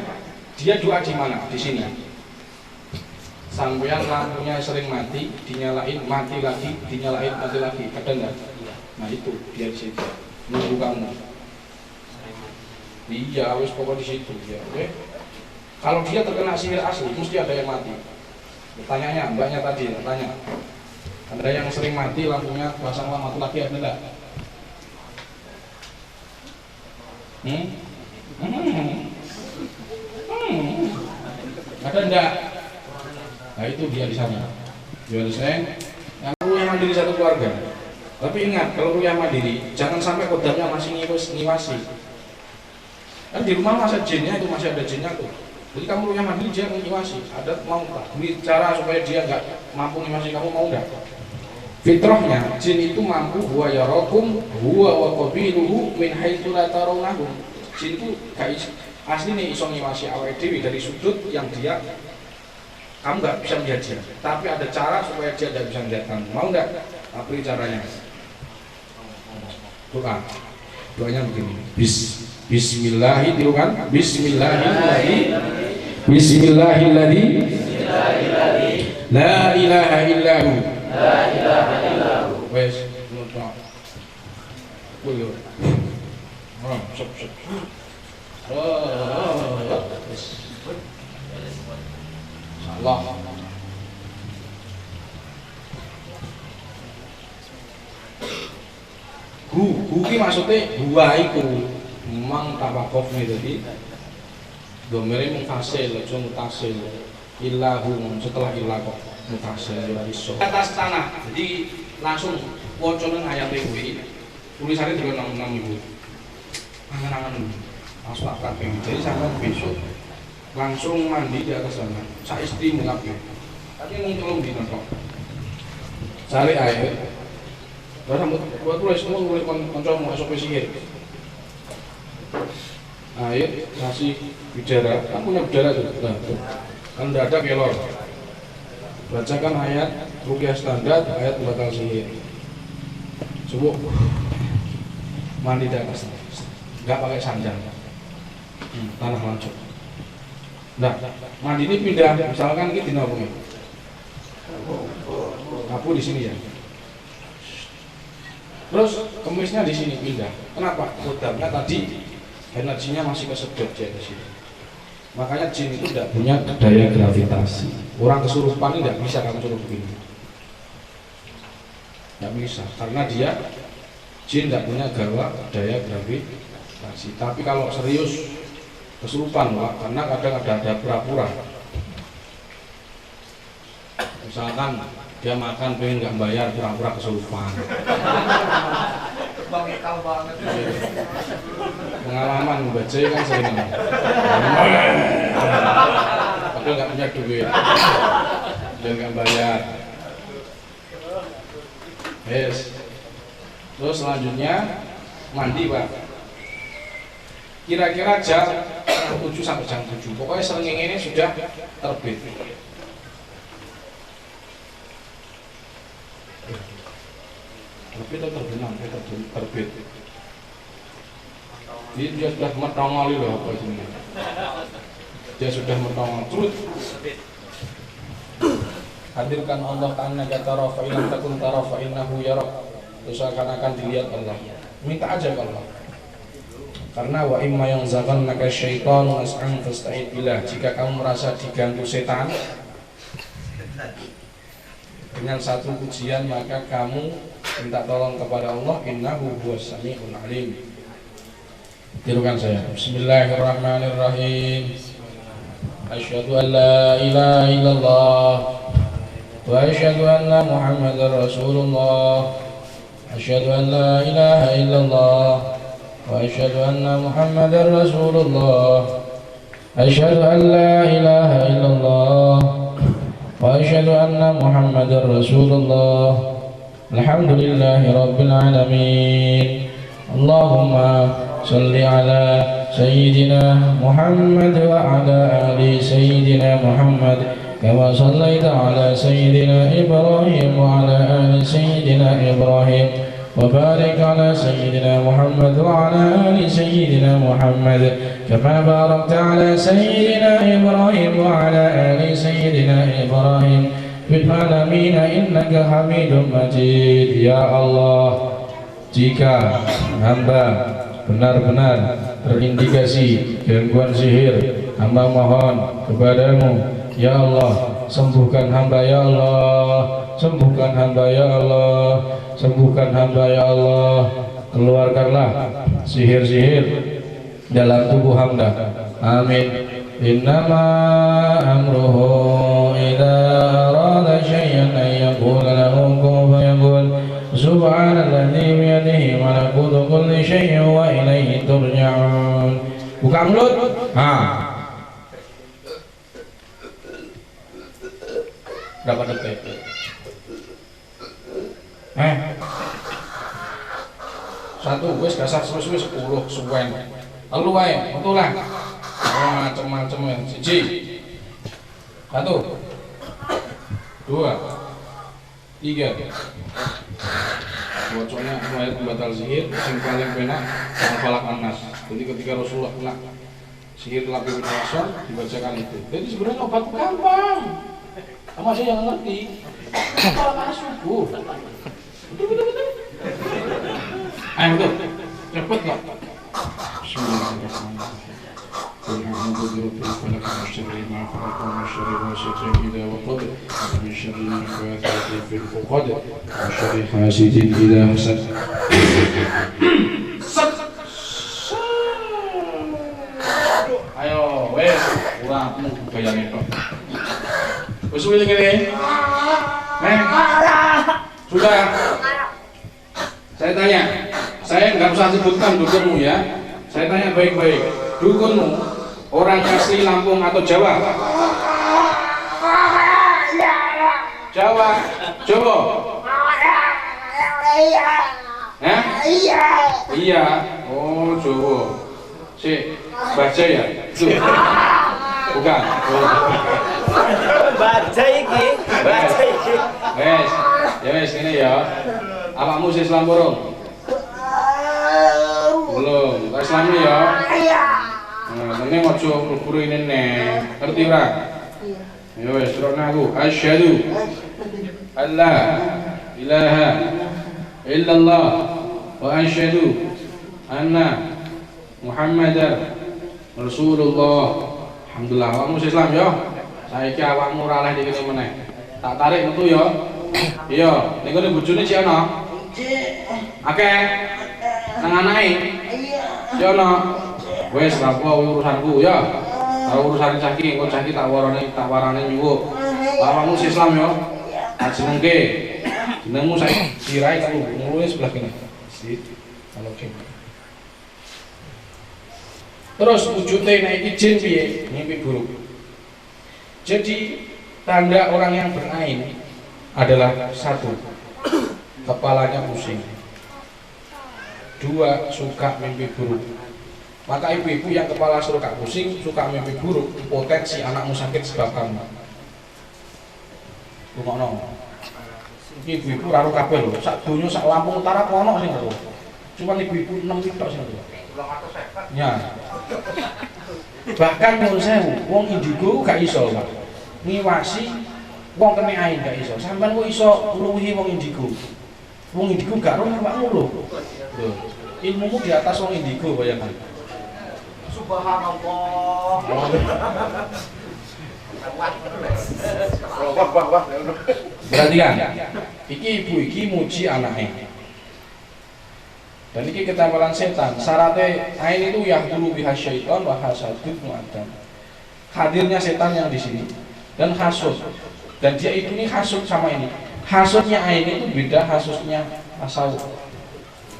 dia doa di mana? Di sini. Sampeyan lampunya sering mati, dinyalain mati lagi, dinyalain mati lagi. Ada enggak? Nah itu dia di situ. Nunggu kamu. Iya, wis pokok di situ ya. Oke. Kalau dia terkena sihir asli, mesti ada yang mati. Pertanyaannya, mbaknya tadi tanya. Ada yang sering mati lampunya pasang mati lagi ada enggak? Ada enggak? Nah itu dia di sana. Jual saya. Yang ruang mandiri satu keluarga. Tapi ingat, kalau ruang mandiri, jangan sampai kodamnya masih ngiwasi. Kan di rumah masa jinnya itu masih ada jinnya tuh. Jadi kamu ruang mandiri dia ngiwasi. Ada mau tak? Bicara supaya dia nggak mampu ngiwasi kamu, mau nggak? Fitrahnya jin itu mampu huwa yarakum huwa wa qabiluhu min haitsu la tarawnahum. Jin itu asli nih iso ngiwasi awake dhewe dari sudut yang dia kamu nggak bisa melihat dia, tapi ada cara supaya dia tidak bisa melihat kamu. Mau nggak? Apa caranya? Doanya begini. Bismillahirrahmanirrahim, tiru kan? Bismillahirrahmanirrahim. La ilaha illahu. Wes, nutuk. Boleh. Sop. Allah. Ki maksudnya gua iku memang tabakof nih tadi domere mutasil, aja mutasil illahu setelah ilah kok mutasil ya iso atas tanah. Jadi langsung wacanen ayat kuwi tulisannya 366 ibu angan-angan langsung akan jadi sampai besok langsung mandi di atas sana. Saya istri mengabdi tapi mung dino kok cari air. Buat tulis semua mulai kancamu esok sihir. Ayo kasih bidara, kan punya bidara tuh. Nah, tuh. Kan tidak ada kelor. Bacakan ayat ruqyah standar, ayat batal sihir. Subuh mandi di atas, nggak pakai sandal, tanah langsung. Nah, mandi ini pindah, misalkan kita dino apa? Aku di sini ya. Terus kemisnya di sini pindah. Kenapa? Kodamnya tadi energinya masih kesedot di sini. Makanya jin itu tidak punya daya gravitasi. Orang kesurupan ini tidak bisa kamu suruh begini. Tidak bisa, karena dia jin tidak punya daya gravitasi. Tapi kalau serius kesurupan, Pak, karena kadang ada pura-pura. Misalkan dia makan pengen nggak bayar, pura-pura kesurupan. Bangkal banget. Pengalaman membaca kan sering. Padahal nggak punya duit, dan nggak bayar. Yes. Terus selanjutnya mandi, Pak. Kira-kira jam 7 sampai jam 7. Pokoknya srengenge ini sudah terbit. Terbit atau terbenam? Terbit. Jadi dia sudah metongol loh apa ini? Dia sudah metongol. Terus hadirkan Allah karena tara fa in takun tara fa innahu yarak. Terus akan dilihat Allah. Minta aja ke Allah. Karena wa imma yang zaghannaka syaitan nas'an fasta'id billah. Jika kamu merasa diganggu setan dengan satu pujian, maka kamu minta tolong kepada Allah. Innahu huwas sami'ul alim. Tirukan saya. Bismillahirrahmanirrahim. Asyhadu an la ilaha illallah wa asyhadu anna Muhammadar Rasulullah. Asyhadu an la ilaha illallah wa asyhadu anna Muhammadar Rasulullah. Asyhadu an la ilaha illallah wa asyhadu anna Muhammadar Rasulullah. Alhamdulillahi rabbil alamin. Allahumma salli ala sayyidina Muhammad wa ala ali sayyidina Muhammad kama sallaita ala sayyidina Ibrahim wa ala ali sayyidina Ibrahim wa barik ala sayyidina Muhammad wa ala ali sayyidina Muhammad kama barakta ala sayyidina Ibrahim wa ala ali sayyidina Ibrahim fil alamin innaka Hamidum Majid. Ya Allah, jika hamba benar-benar terindikasi gangguan sihir, hamba mohon kepadamu, ya Allah, sembuhkan hamba, ya Allah, sembuhkan hamba, ya Allah, sembuhkan hamba, ya Allah. Keluarkanlah sihir-sihir dalam tubuh hamba. Amin. Innama amruhu idza arada syai'an an yaqula lahu kun fayakun. Subhanalladzi biyadihi malakutu kulli syai'in wa ilaihi turja'un. Buka mulut. Berapa detik? Satu, wis dasar suwe-suwe 10 suwen. Telu wae, betul lah. macam-macam ya. Siji, satu, dua, tiga. Bocoknya ayat pembatal sihir, yang paling penak Al-Falaq An-Nas. Jadi ketika Rasulullah kena sihir lapis bin Hasan dibacakan itu. Jadi sebenarnya obat gampang. Sama saya yang ngerti. Kalau panas subuh. Betul. Ayo betul. Cepet lah. Bismillahirrahmanirrahim. قل أعوذ برب الفلق من شر ما خلق ومن شر غاسق إذا وقب ومن شر النفاثات في العقد ومن شر حاسد إذا حسد. Ayo, wes, kurangmu bayangin kok. Wes sudah gini. Sudah. Saya tanya, saya nggak usah sebutkan dukunmu ya. Saya tanya baik-baik. Dukunmu orang asli Lampung atau Jawa? Jawa. Jawa. Hah? Iya. Oh, Jawa. Si baca ya? Tuh. Bukan. Baca iki. Wes. Ya wes ini ya. Awakmu sing Islam burung? Belum. Islam ya? Nah, ini mau buru ini nih, ngerti ora? Ya wes, terusna aku. Asyhadu alla ilaha illallah wa asyhadu anna Muhammadar Rasulullah. Alhamdulillah, awakmu Islam ya. Saiki awakmu ora oleh dikene meneh. Tak tarik metu ya. Iya, ning kene bojone sik ana. Akeh. Nang anake. Iya ana. Wes apa urusanku ya. Kalau urusan caki, engko caki tak warane nyuwuk. Awakmu Islam ya. Tak jenengke. Jenengmu saiki sirai ku mulune sebelah kene. Kalau kene. Terus wujudnya naik jin piye? Mimpi buruk. Jadi tanda orang yang berain adalah satu, kepalanya pusing. Dua, suka mimpi buruk. Maka ibu-ibu yang kepala suka pusing, suka mimpi buruk, potensi anakmu sakit sebab kamu. Rumakno. Ibu-ibu karo kabeh lho, sak donya sak Lampung Utara ono sing lho. Cuma ibu-ibu 6 tok sing lho. Ya. Bahkan menurut saya, wong indigo gak iso, Pak. Ngiwasi wong kene ain gak iso. Sampeyan kok iso ngluwihi wong indigo. Wong indigo gak roh awakmu lho. Lho, ilmumu di atas wong indigo bayangkan. Subhanallah. Berarti kan, iki ibu iki muji anaknya. Dan ini ketampilan setan. Syaratnya ain itu yang dulu biha syaitan wa hasadud mu'adam. Hadirnya setan yang di sini dan hasud. Dan dia itu ini hasud sama ini. Hasudnya ain itu beda hasudnya tasawuf.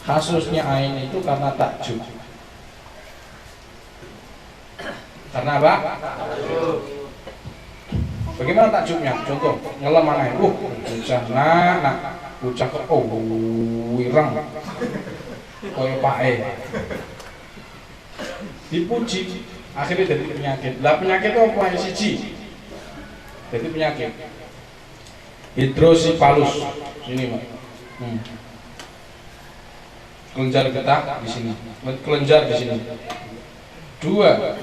Hasudnya ain itu karena takjub. Karena apa? Bagaimana takjubnya? Contoh, ngelem anaknya. Bocah nak, bocah ke wirang. Koyo pae dipuji akhirnya jadi penyakit. Lah penyakit itu apa? Siji jadi penyakit hidrosipalus ini Pak. Kelenjar getah di sini, kelenjar di sini. Dua,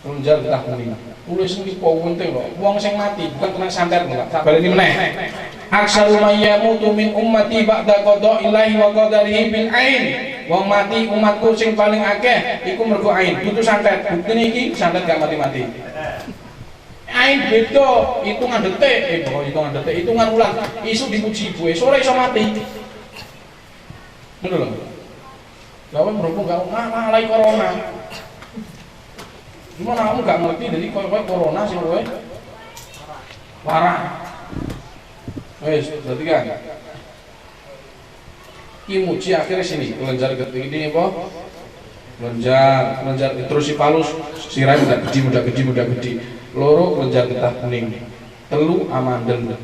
kelenjar getah kuning. Tulis ini penting loh. Wong sing mati bukan kena santet lho, tak baleni meneh. Aksaru mayyamutu min ummati ba'da qada'illahi wa qadarihi bil ain. Wong mati umatku sing paling akeh iku mergo ain. Butuh santet. Buktine iki santet gak mati-mati. Ain beda, hitungan detik, hitungan bulan. Isu dipuji ibu, sore iso mati. Ngono lho. Lawan berhubung gak ngalai corona. Gimana kamu gak ngerti dari koyo corona sih kowe? Parah. Wes, berarti kan. Ki muji akhirnya sini, kelenjar getih ini apa? Kelenjar terus si palus, sirai udah gede. Loro kelenjar getah kuning. Telu amandel.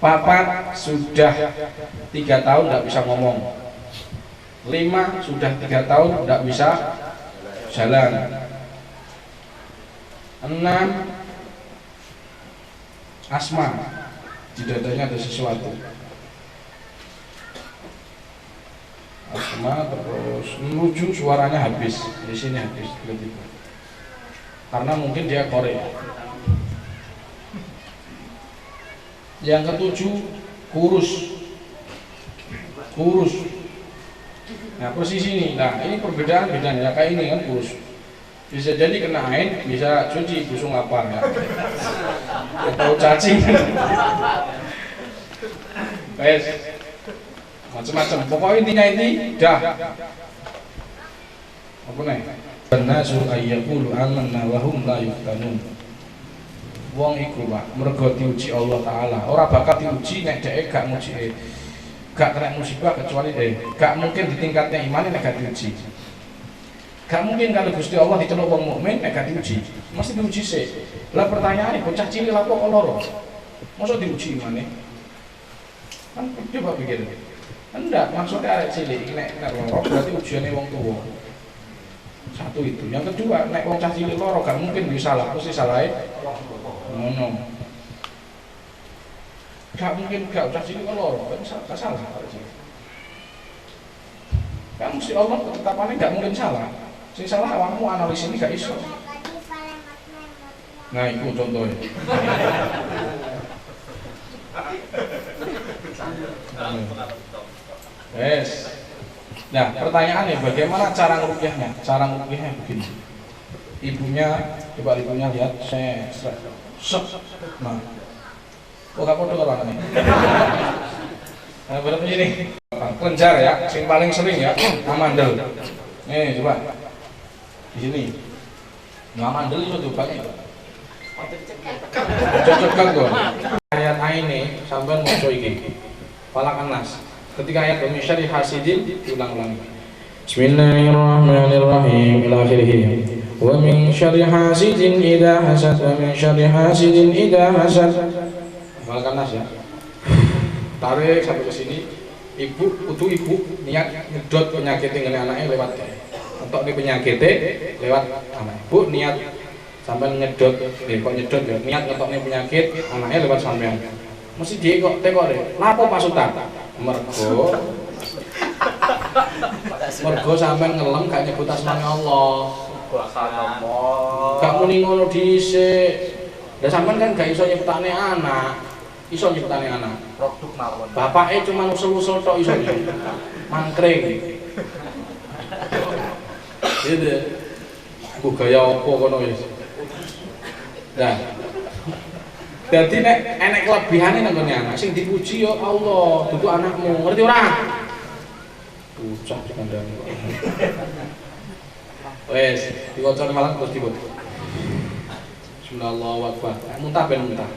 Papat sudah 3 tahun tidak bisa ngomong. 5 sudah 3 tahun tidak bisa jalan. 6, asma, di dadanya ada sesuatu. Asma, terus menuju suaranya habis, di sini habis tiba-tiba. Karena mungkin dia Korea. Yang ke-7, kurus. Nah, posisi ini, nah ini perbedaan bedanya kayak ini kan kurus. Bisa jadi kena air, bisa cuci busung lapar ya. Atau cacing. Guys, macam-macam. Pokoknya intinya ini dah. Apa nih? An-nasu ayyaqulu amanna wa hum la yuftanun. Wong iku Pak, mergo diuji Allah Taala. Ora bakal diuji nek dhek gak muji, gak kena musibah kecuali gak mungkin di tingkatnya iman nek gak diuji. Gak mungkin kalau Gusti Allah diceluk wong mukmin nek gak diuji. Mesti diuji sih. Lah pertanyaane bocah cilik lha kok loro? Mosok diuji imane? Kan coba pikir. Enggak, maksudnya arek cilik nek loro berarti ujiane wong tuwa. Satu itu. Yang kedua, nek wong cah cilik loro gak mungkin bisa salah, mesti salahe ngono. Gak mungkin gak cah cilik loro, kan salah. Kan mesti Allah ketetapannya gak mungkin salah. Sing salah awakmu analis ini gak iso. Nah, itu contohnya. Yes. Nah, pertanyaannya bagaimana cara ngerukyahnya? Cara ngerukyahnya begini. Ibunya, coba ibunya lihat, nah, kok gak foto kalau ini? Nah, berarti ini kelenjar ya, yang paling sering ya, amandel. Nih, coba di sini. Nah, amandel itu dipakai. Cocokkan tuh. Ayat ini sampai mau iki. Falak An-Nas. Ketika ayat min syarri hasidin diulang-ulang. Bismillahirrahmanirrahim ila akhirih. Wa min syarri hasidin idza hasad wa min syarri hasidin idza hasad. Falak An-Nas ya. Tarik sampai ke sini. Ibu niat ngedot penyakit ngene anake lewat entok nih penyakitnya lewat anak. Ibu niat sampai nyedot, kok nyedot ya, niat ngetokne penyakit anaknya lewat sampean. Mesti dia kok tekok deh. Lapo pasutan? Mergo sampean ngelem gak nyebut asmane Allah. Gak muni ngono dhisik. Lah sampean kan gak iso nyebutane anak. Iso nyebutane anak. Produk mawon. Bapake cuma usul-usul tok iso. Mangkring. Gitu. Ku gaya apa kono wis. Nah, jadi nek enek kelebihane nang ngene anak sing dipuji ya Allah, dudu anakmu. Ngerti ora? Pucah kandhane. Wes, diwaca malah terus diwot. Bismillahirrahmanirrahim. Muntah ben muntah.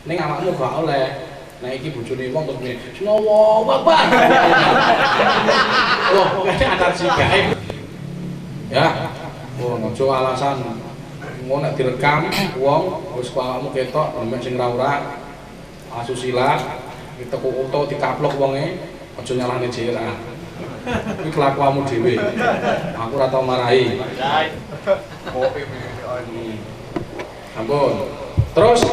Ning awakmu gak oleh. Nah iki bojone wong terus ngene. Bismillahirrahmanirrahim. Wah, kaya atar sigae. Ya. Oh, ojo alasan. Mau nek direkam wong wis awakmu ketok nek sing ora asusila diteku-utuh dikaplok wonge aja nyalahne jera. Iki kelakuanmu dhewe. Aku ora tau marahi. Ampun. Terus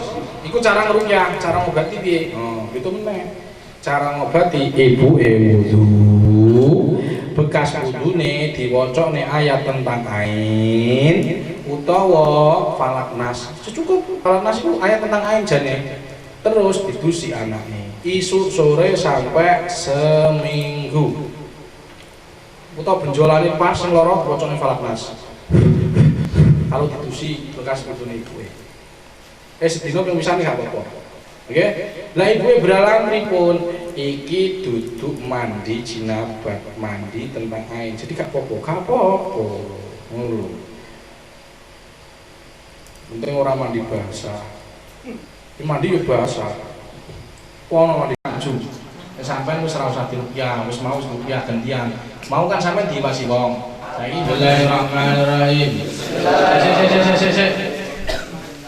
iku cara ngrukyah, cara ngobati piye? Oh, itu meneh. Cara ngobati ibuke wudu. Bekas wudune diwacane ayat tentang ain utawa falak nas. Cukup falak nas itu ayat tentang ain jane. Terus didusi anaknya. Isu sore sampai seminggu. Utawa benjolane pas sing lara wacane falak nas. Kalau didusi bekas wudune ibuke. Sedina ping pisan gak apa-apa. Oke, lah ibu beralang pripun? Iki duduk mandi jinabat, mandi tentang ain. Jadi gak apa-apa, gak apa-apa. Ngono. Penting orang mandi basah. Mandi yo basah. Ono mandi kanju. Sampeyan wis ora usah dirukyah, wis mau dirukyah gantian. Mau kan sampeyan diwasi wong. Saiki Bismillahirrahmanirrahim. Sik.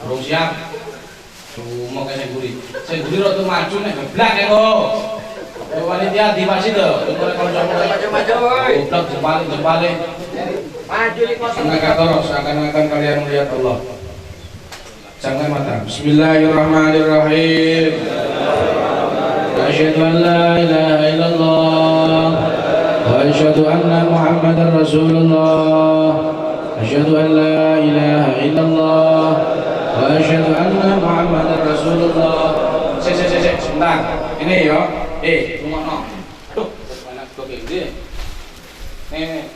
Belum siap. Cuma kayak saya guri roti maju nih, geblak ya lo. Panitia diwasi tuh, kalau maju. Geblak jempalin. Maju di kosong. Nakatoro seakan-akan kalian melihat Allah. Jangan mata. Bismillahirrahmanirrahim. Asyhadu an la ilaha illallah wa asyhadu anna Muhammadar Rasulullah. Asyhadu an la ilaha illallah wa asyhadu anna Muhammadar Rasulullah. Sebentar. Ini ya. Rumakno. Aduh, banyak kok iki. Ini.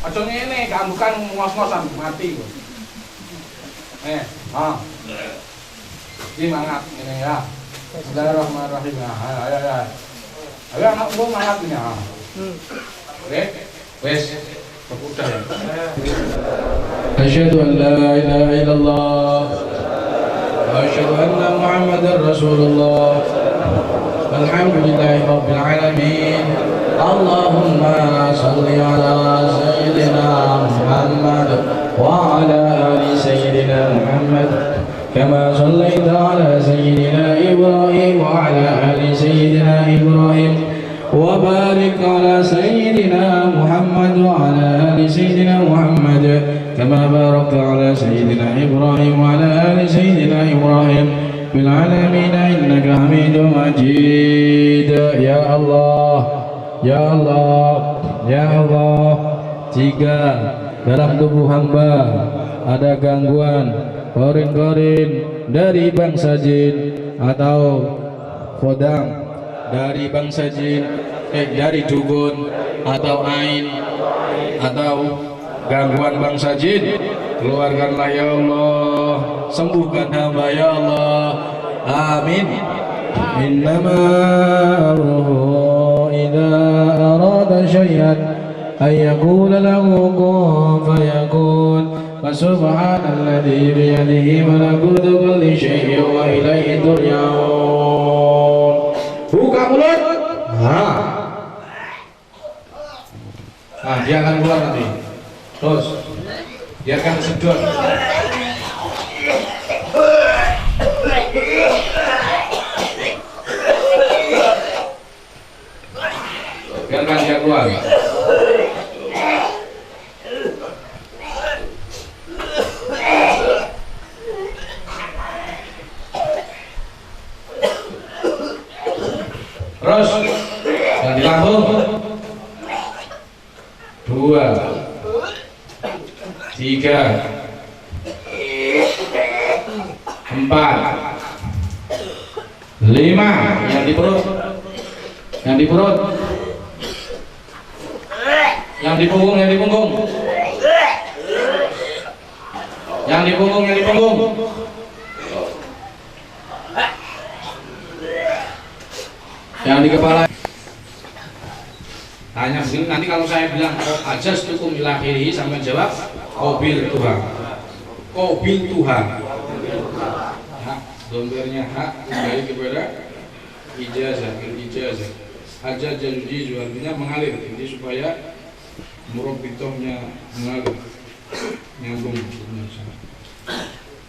Aja ngene, gak bukan ngos-ngosan mati kok. Ini mangat ini ya. Bismillahirrahmanirrahim. Ayo anak gua mangat ini ya. Oke. Wes. Udah ya. Asyhadu an la ilaha illallah wa asyhadu anna Muhammadar Rasulullah. Alhamdulillahi rabbil alamin. Allahumma shalli ala sayyidina Muhammad wa ala ali sayyidina Muhammad kama shallaita ala sayyidina Ibrahim wa ala ali sayyidina Ibrahim wa barik ala sayyidina Muhammad wa ala ali sayyidina Muhammad kama barakta ala sayyidina Ibrahim wa ala ali sayyidina Ibrahim fil alamin innaka Hamidum Majid. Ya Allah, ya Allah, ya Allah. Jika dalam tubuh hamba ada gangguan korin-korin dari bangsa jin atau kodam dari bangsa jin, dari dukun atau ain atau gangguan bangsa jin, keluarkanlah ya Allah, sembuhkan hamba ya Allah, amin. Innama amruhu idza arada syai'an ay yaqula lahu kun fayakun. Fasubhanalladzi biyadihi malakutu kulli syai'in wa ilaihi turja'un. Buka mulut. Dia akan keluar nanti. Terus dia akan sedot. Biarkan dia keluar. Terus yang di lambung 2 3 4 5 yang di perut, yang di perut, yang di punggung, yang di punggung, yang di punggung, yang di punggung, yang di kepala. Tanya begini, nanti kalau saya bilang ajas tukum ilakhirihi sampai jawab kobil Tuhan, kobil Tuhan. Hak dombernya hak kembali kepada ijazah, ijazah. Aja jadi artinya mengalir, jadi supaya murabitohnya mengalir, nyambung.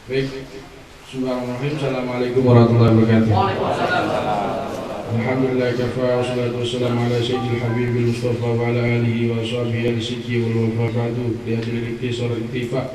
Baik, Bismillahirrahmanirrahim. Assalamualaikum warahmatullahi wabarakatuh. Alhamdulillah kafa wassalatu wassalamu ala sayyidil habibil mustafa wa ala alihi wa sahbihi al-sidqi wal wafaqatu li ajli iktisar ittifaq.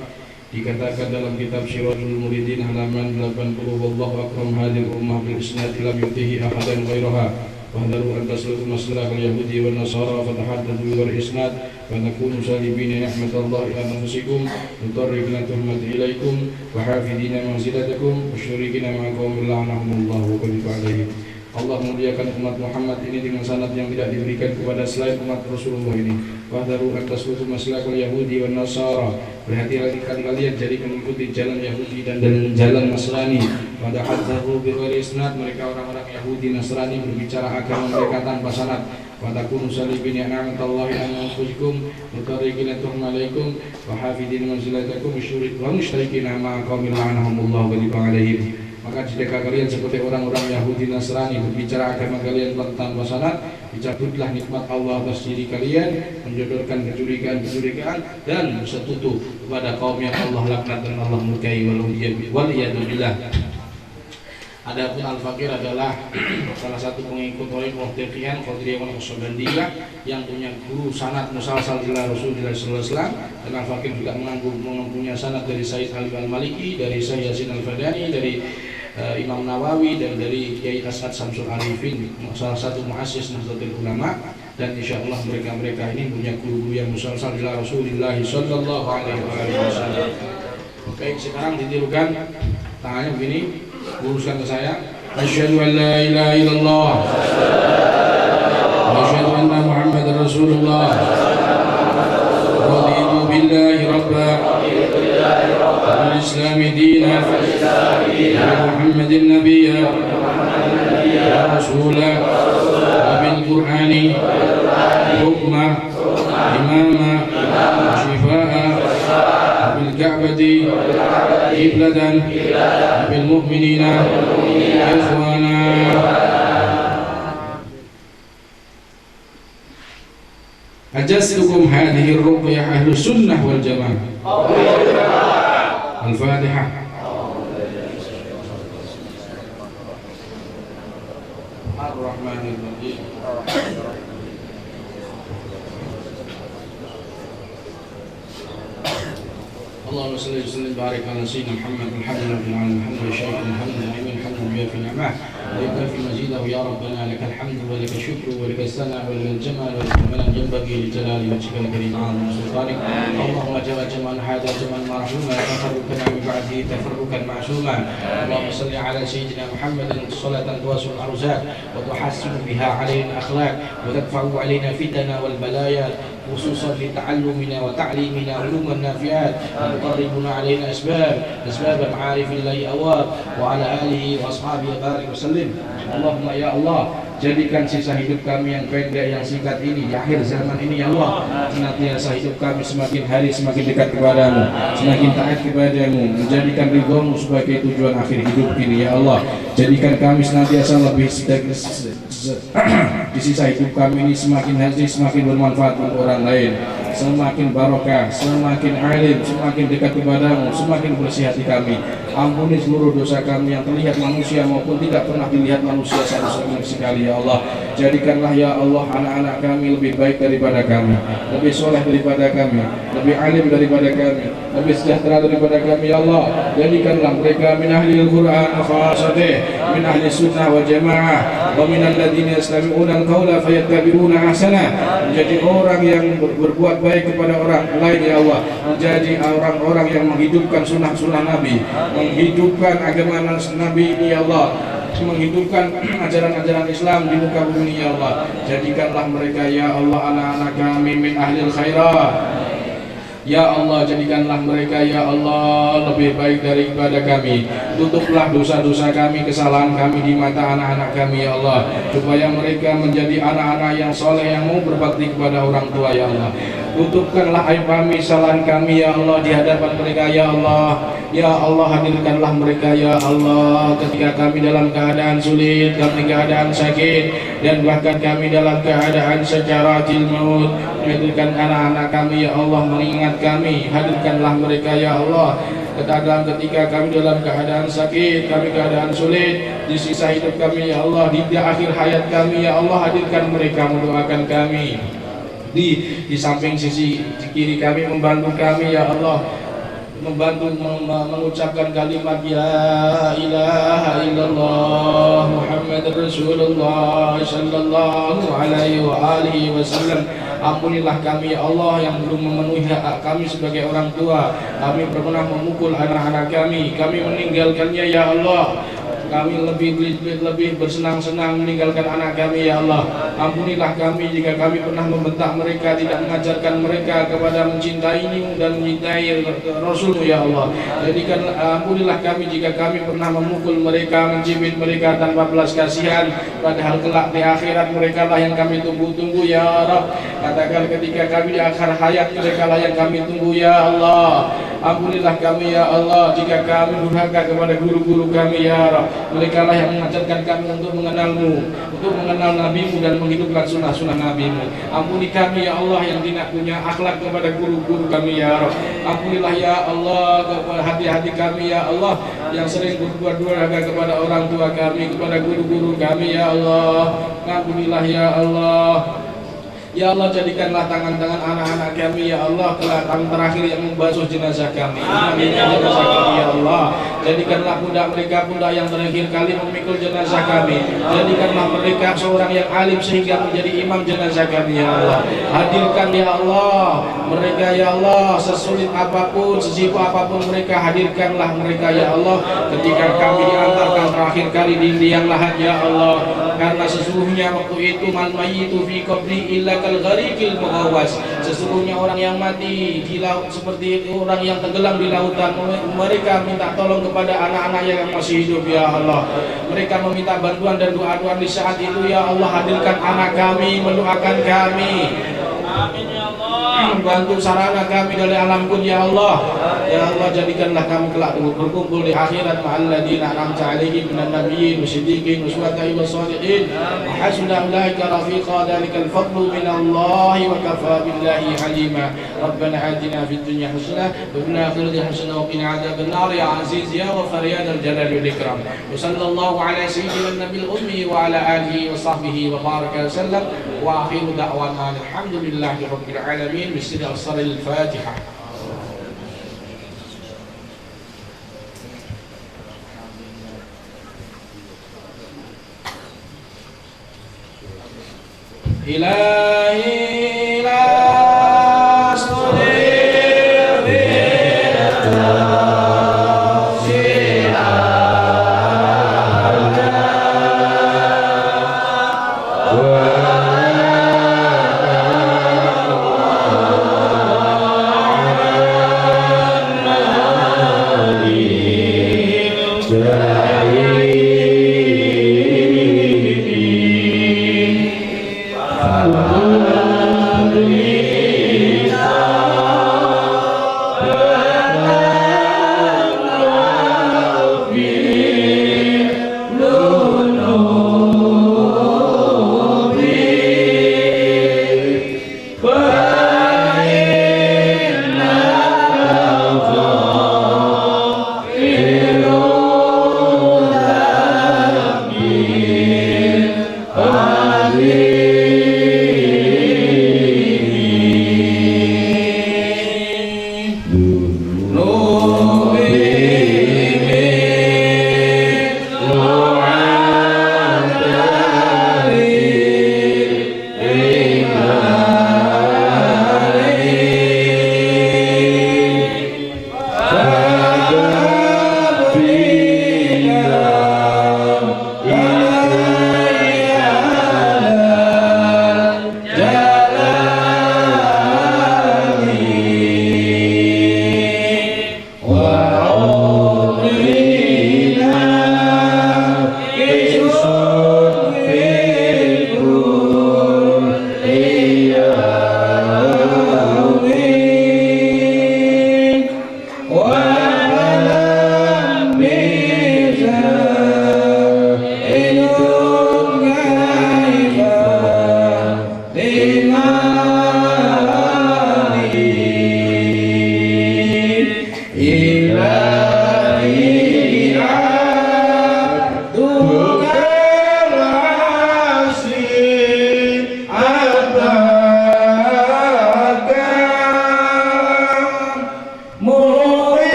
Dikatakan dalam kitab Syirajul Muridin halaman 80, wallahu akram hadil ummah bil isnad lam yutihi ahadan ghairaha wa hadaru an tasluku masalah al-yahudi wa nasara fatahaddathu bil isnad wa nakunu salibina ni'matallahi ala anfusikum mutarribina tuhmati ilaikum wa hafidina manzilatakum wa syurikina ma'a qawmin la'anahumullahu wa qadifu alaihim. Allah memuliakan umat Muhammad ini dengan sanad yang tidak diberikan kepada selain umat Rasulullah ini. Wahdaru atas hukum maslakul Yahudi wa Nasara. Berhati-hati kalian jadi mengikuti jalan Yahudi dan jalan Nasrani. Pada hadzahu bi ghairi isnad, mereka orang-orang Yahudi Nasrani berbicara agama mereka tanpa sanad. Wa takunu salibin ni'matallahi ala anfusikum mutariqina tuhmalaikum wa hafidin manzilatakum wa musyrikina ma'a qaumin la'anahumullahu wa ghadiba alaihim. Maka jika kalian seperti orang-orang Yahudi Nasrani berbicara agama kalian tanpa sanad, dicabutlah nikmat Allah atas diri kalian, menjodohkan kecurigaan dan bersekutu kepada kaum yang Allah laknat dan Allah murkai wal iyadu billah. Adapun Al-Fakir adalah salah satu pengikut Thariqah Tirqiyan Qadiriyah wal Naqsyabandiyah yang punya guru sanad musalsal ila Rasulullah sallallahu alaihi wasallam. Dan Al-Fakir juga mempunyai sanad dari Sayyid Ali Al-Maliki, dari Syekh Yasin Al-Fadani, dari Imam Nawawi, dan dari Kiai As'ad Samsul Arifin, salah satu muassis Nahdlatul Ulama. Dan insyaallah mereka ini punya guru yang musalsal ila Rasulullah sallallahu alaihi wasallam. Oke, sekarang ditirukan tangannya begini. Luruskan ke saya. Asyhadu an la ilaha illallah wa asyhadu anna Muhammadar Rasulullah. Raditu billahi rabba wal Islam dinan wa Muhammadin nabiyya wa rasula wa bil Qur'ani hukma imama shifaa bil Ka'bati قبلة بالمؤمنين إخوانا. أجزتكم هذه الرقية أهل السنة والجماعة. الفاتحة. الرحمن الرحيم. اللهم صل وسلم وبارك على سيدنا محمد. الحمد لله رب العالمين، الحمد لله شيء، الحمد لله الحمد لله في نعمه ويكفي مزيده. يا ربنا لك الحمد ولك الشكر ولك الثناء ولك الجمال ولك المنن ينبغي لجلال وجهك الكريم عظيم سلطانك. اللهم جمعنا هذا جمعا مرحوما تفرقنا من بعده تفرقا معصوما. اللهم صل على سيدنا محمد صلاة تواسع الارزاق وتحسن بها علينا الاخلاق وتدفع علينا فتن والبلايا خصوصا في تعلمنا وتعليمنا علوما نافعات وتقربنا علينا أسباب معارف الله أواب وعلى آله وأصحابه بارك وسلم. اللهم ya Allah, jadikan sisa hidup kami yang pendek yang singkat ini di akhir zaman ini ya Allah, senantiasa hidup kami semakin hari semakin dekat kepadamu, semakin taat kepadamu, menjadikan ridhomu sebagai tujuan akhir hidup ini ya Allah. Jadikan kami senantiasa lebih di sisa hidup kami ini semakin hari semakin bermanfaat untuk orang lain, semakin barokah, semakin alim, semakin dekat kepadamu, semakin bersih hati kami. Ampuni seluruh dosa kami yang terlihat manusia maupun tidak pernah dilihat manusia sama sekali ya Allah. Jadikanlah ya Allah anak-anak kami lebih baik daripada kami, lebih soleh daripada kami, lebih alim daripada kami, lebih sejahtera daripada kami ya Allah. Jadikanlah mereka min ahli al-Quran khasatih, min ahli sunnah wa jamaah, wa min alladhina yastami'una al-qawla fayattabi'una ahsana. Menjadi orang yang berbuat baik kepada orang lain ya Allah, menjadi orang-orang yang menghidupkan sunnah-sunnah Nabi, menghidupkan agama Nabi ini ya Allah, menghidupkan ajaran-ajaran Islam di muka bumi ya Allah. Jadikanlah mereka ya Allah anak-anak kami min ahlil khairat ya Allah. Jadikanlah mereka ya Allah lebih baik daripada kami. Tutuplah dosa-dosa kami, kesalahan kami di mata anak-anak kami ya Allah, supaya mereka menjadi anak-anak yang soleh yang mau berbakti kepada orang tua ya Allah. Tutupkanlah aib kami, kesalahan kami ya Allah di hadapan mereka ya Allah. Ya Allah, hadirkanlah mereka ya Allah ketika kami dalam keadaan sulit, dalam keadaan sakit, dan bahkan kami dalam keadaan sakaratil maut. Hadirkan anak-anak kami ya Allah, mengingat kami, hadirkanlah mereka ya Allah ketika kami dalam keadaan sakit, kami keadaan sulit, di sisa hidup kami ya Allah, di akhir hayat kami ya Allah, hadirkan mereka mendoakan kami. Di samping sisi kiri kami membantu kami ya Allah, membantu mengucapkan kalimat ya ilaha illallah Muhammad Rasulullah sallallahu alaihi wa alihi wasallam. Ampunilah kami ya Allah yang belum memenuhi hak kami sebagai orang tua. Kami pernah memukul anak-anak kami meninggalkannya ya Allah. Kami lebih bersenang-senang meninggalkan anak kami ya Allah. Ampunilah kami jika kami pernah membentak mereka, tidak mengajarkan mereka kepada mencintaimu dan mencintai Rasulmu ya Allah. Jadikan ampunilah kami jika kami pernah memukul mereka, mencibit mereka tanpa belas kasihan, padahal kelak di akhirat mereka lah yang kami tunggu-tunggu ya Rabb. Katakan ketika kami di akhir hayat, mereka lah yang kami tunggu ya Allah. Ampunilah kami ya Allah jika kami durhaka kepada guru-guru kami ya Rabb. Mereka lah yang mengajarkan kami untuk mengenal-Mu, untuk mengenal Nabi-Mu dan menghidupkan sunnah-sunnah Nabi-Mu. Ampuni kami ya Allah yang tidak punya akhlak kepada guru-guru kami ya Rabb. Ampunilah ya Allah kepada hati-hati kami ya Allah yang sering berbuat durhaka kepada orang tua kami, kepada guru-guru kami ya Allah. Ampunilah ya Allah. Ya Allah, jadikanlah tangan-tangan anak-anak kami ya Allah kelak tangan terakhir yang membasuh jenazah kami. Amin jenazah kami ya Allah. Jadikanlah pundak mereka pundak yang terakhir kali memikul jenazah kami. Jadikanlah mereka seorang yang alim sehingga menjadi imam jenazah kami ya Allah. Hadirkan ya Allah mereka ya Allah, sesulit apapun, sesibuk apapun mereka, hadirkanlah mereka ya Allah ketika kami diantarkan terakhir kali di liang lahat ya Allah. Karena sesungguhnya waktu itu man mayyitu fi qabri illa kal gharikil mughawwas. Sesungguhnya orang yang mati di laut seperti orang yang tenggelam di lautan. Mereka minta tolong kepada anak-anaknya yang masih hidup ya Allah. Mereka meminta bantuan dan doa-doa di saat itu ya Allah. Hadirkan anak kami, mendoakan kami. Amin ya Allah. Bantu sarana kami dari alam kun ya Allah. Ya Allah, jadikanlah kami kelak berkumpul di akhirat ma'al ladina an'amta 'alaihim minan nabiyyin wasiddiqin wasyuhada'i wassalihin. Hasuna ulaika rafiqa, dzalikal fadlu minallahi wa kafaa billahi 'alima. Rabbana atina fid dunya hasanah wa fil akhirati hasanah wa qina adzabannar ya aziz ya ghafar ya dzal jalali wal ikram. Wa sallallahu ala sayyidina nabiyil ummi wa ala alihi wa sahbihi wa baraka wasallam. Wa akhiru da'wana alhamdulillahi rabbil alamin. Bismillah al-Fatihah. Ilahi la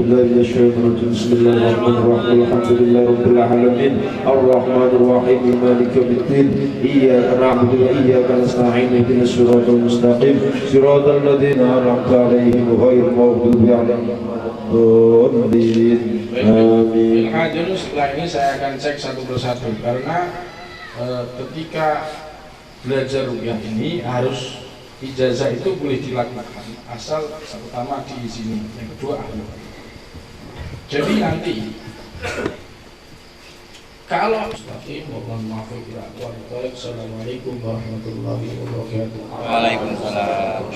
بالله من الشيطان الرجيم Bismillahirrahmanirrahim. Alhamdulillahirabbil alamin. Arrahmanir rahim. Maliki yaumiddin. Iyyaka na'budu wa iyyaka nasta'in. Ihdinas siratal mustaqim. Siratal ladzina an'amta 'alaihim ghairil maghdubi 'alaihim waladdallin. Amin. Hadirin, setelah ini saya akan cek satu persatu karena ketika belajar ruqyah ini harus ijazah itu boleh dilakukan asal pertama diizini, yang kedua ahli. Jadi nanti kalau mohon maaf ya. Assalamualaikum warahmatullahi wabarakatuh. Waalaikumsalam.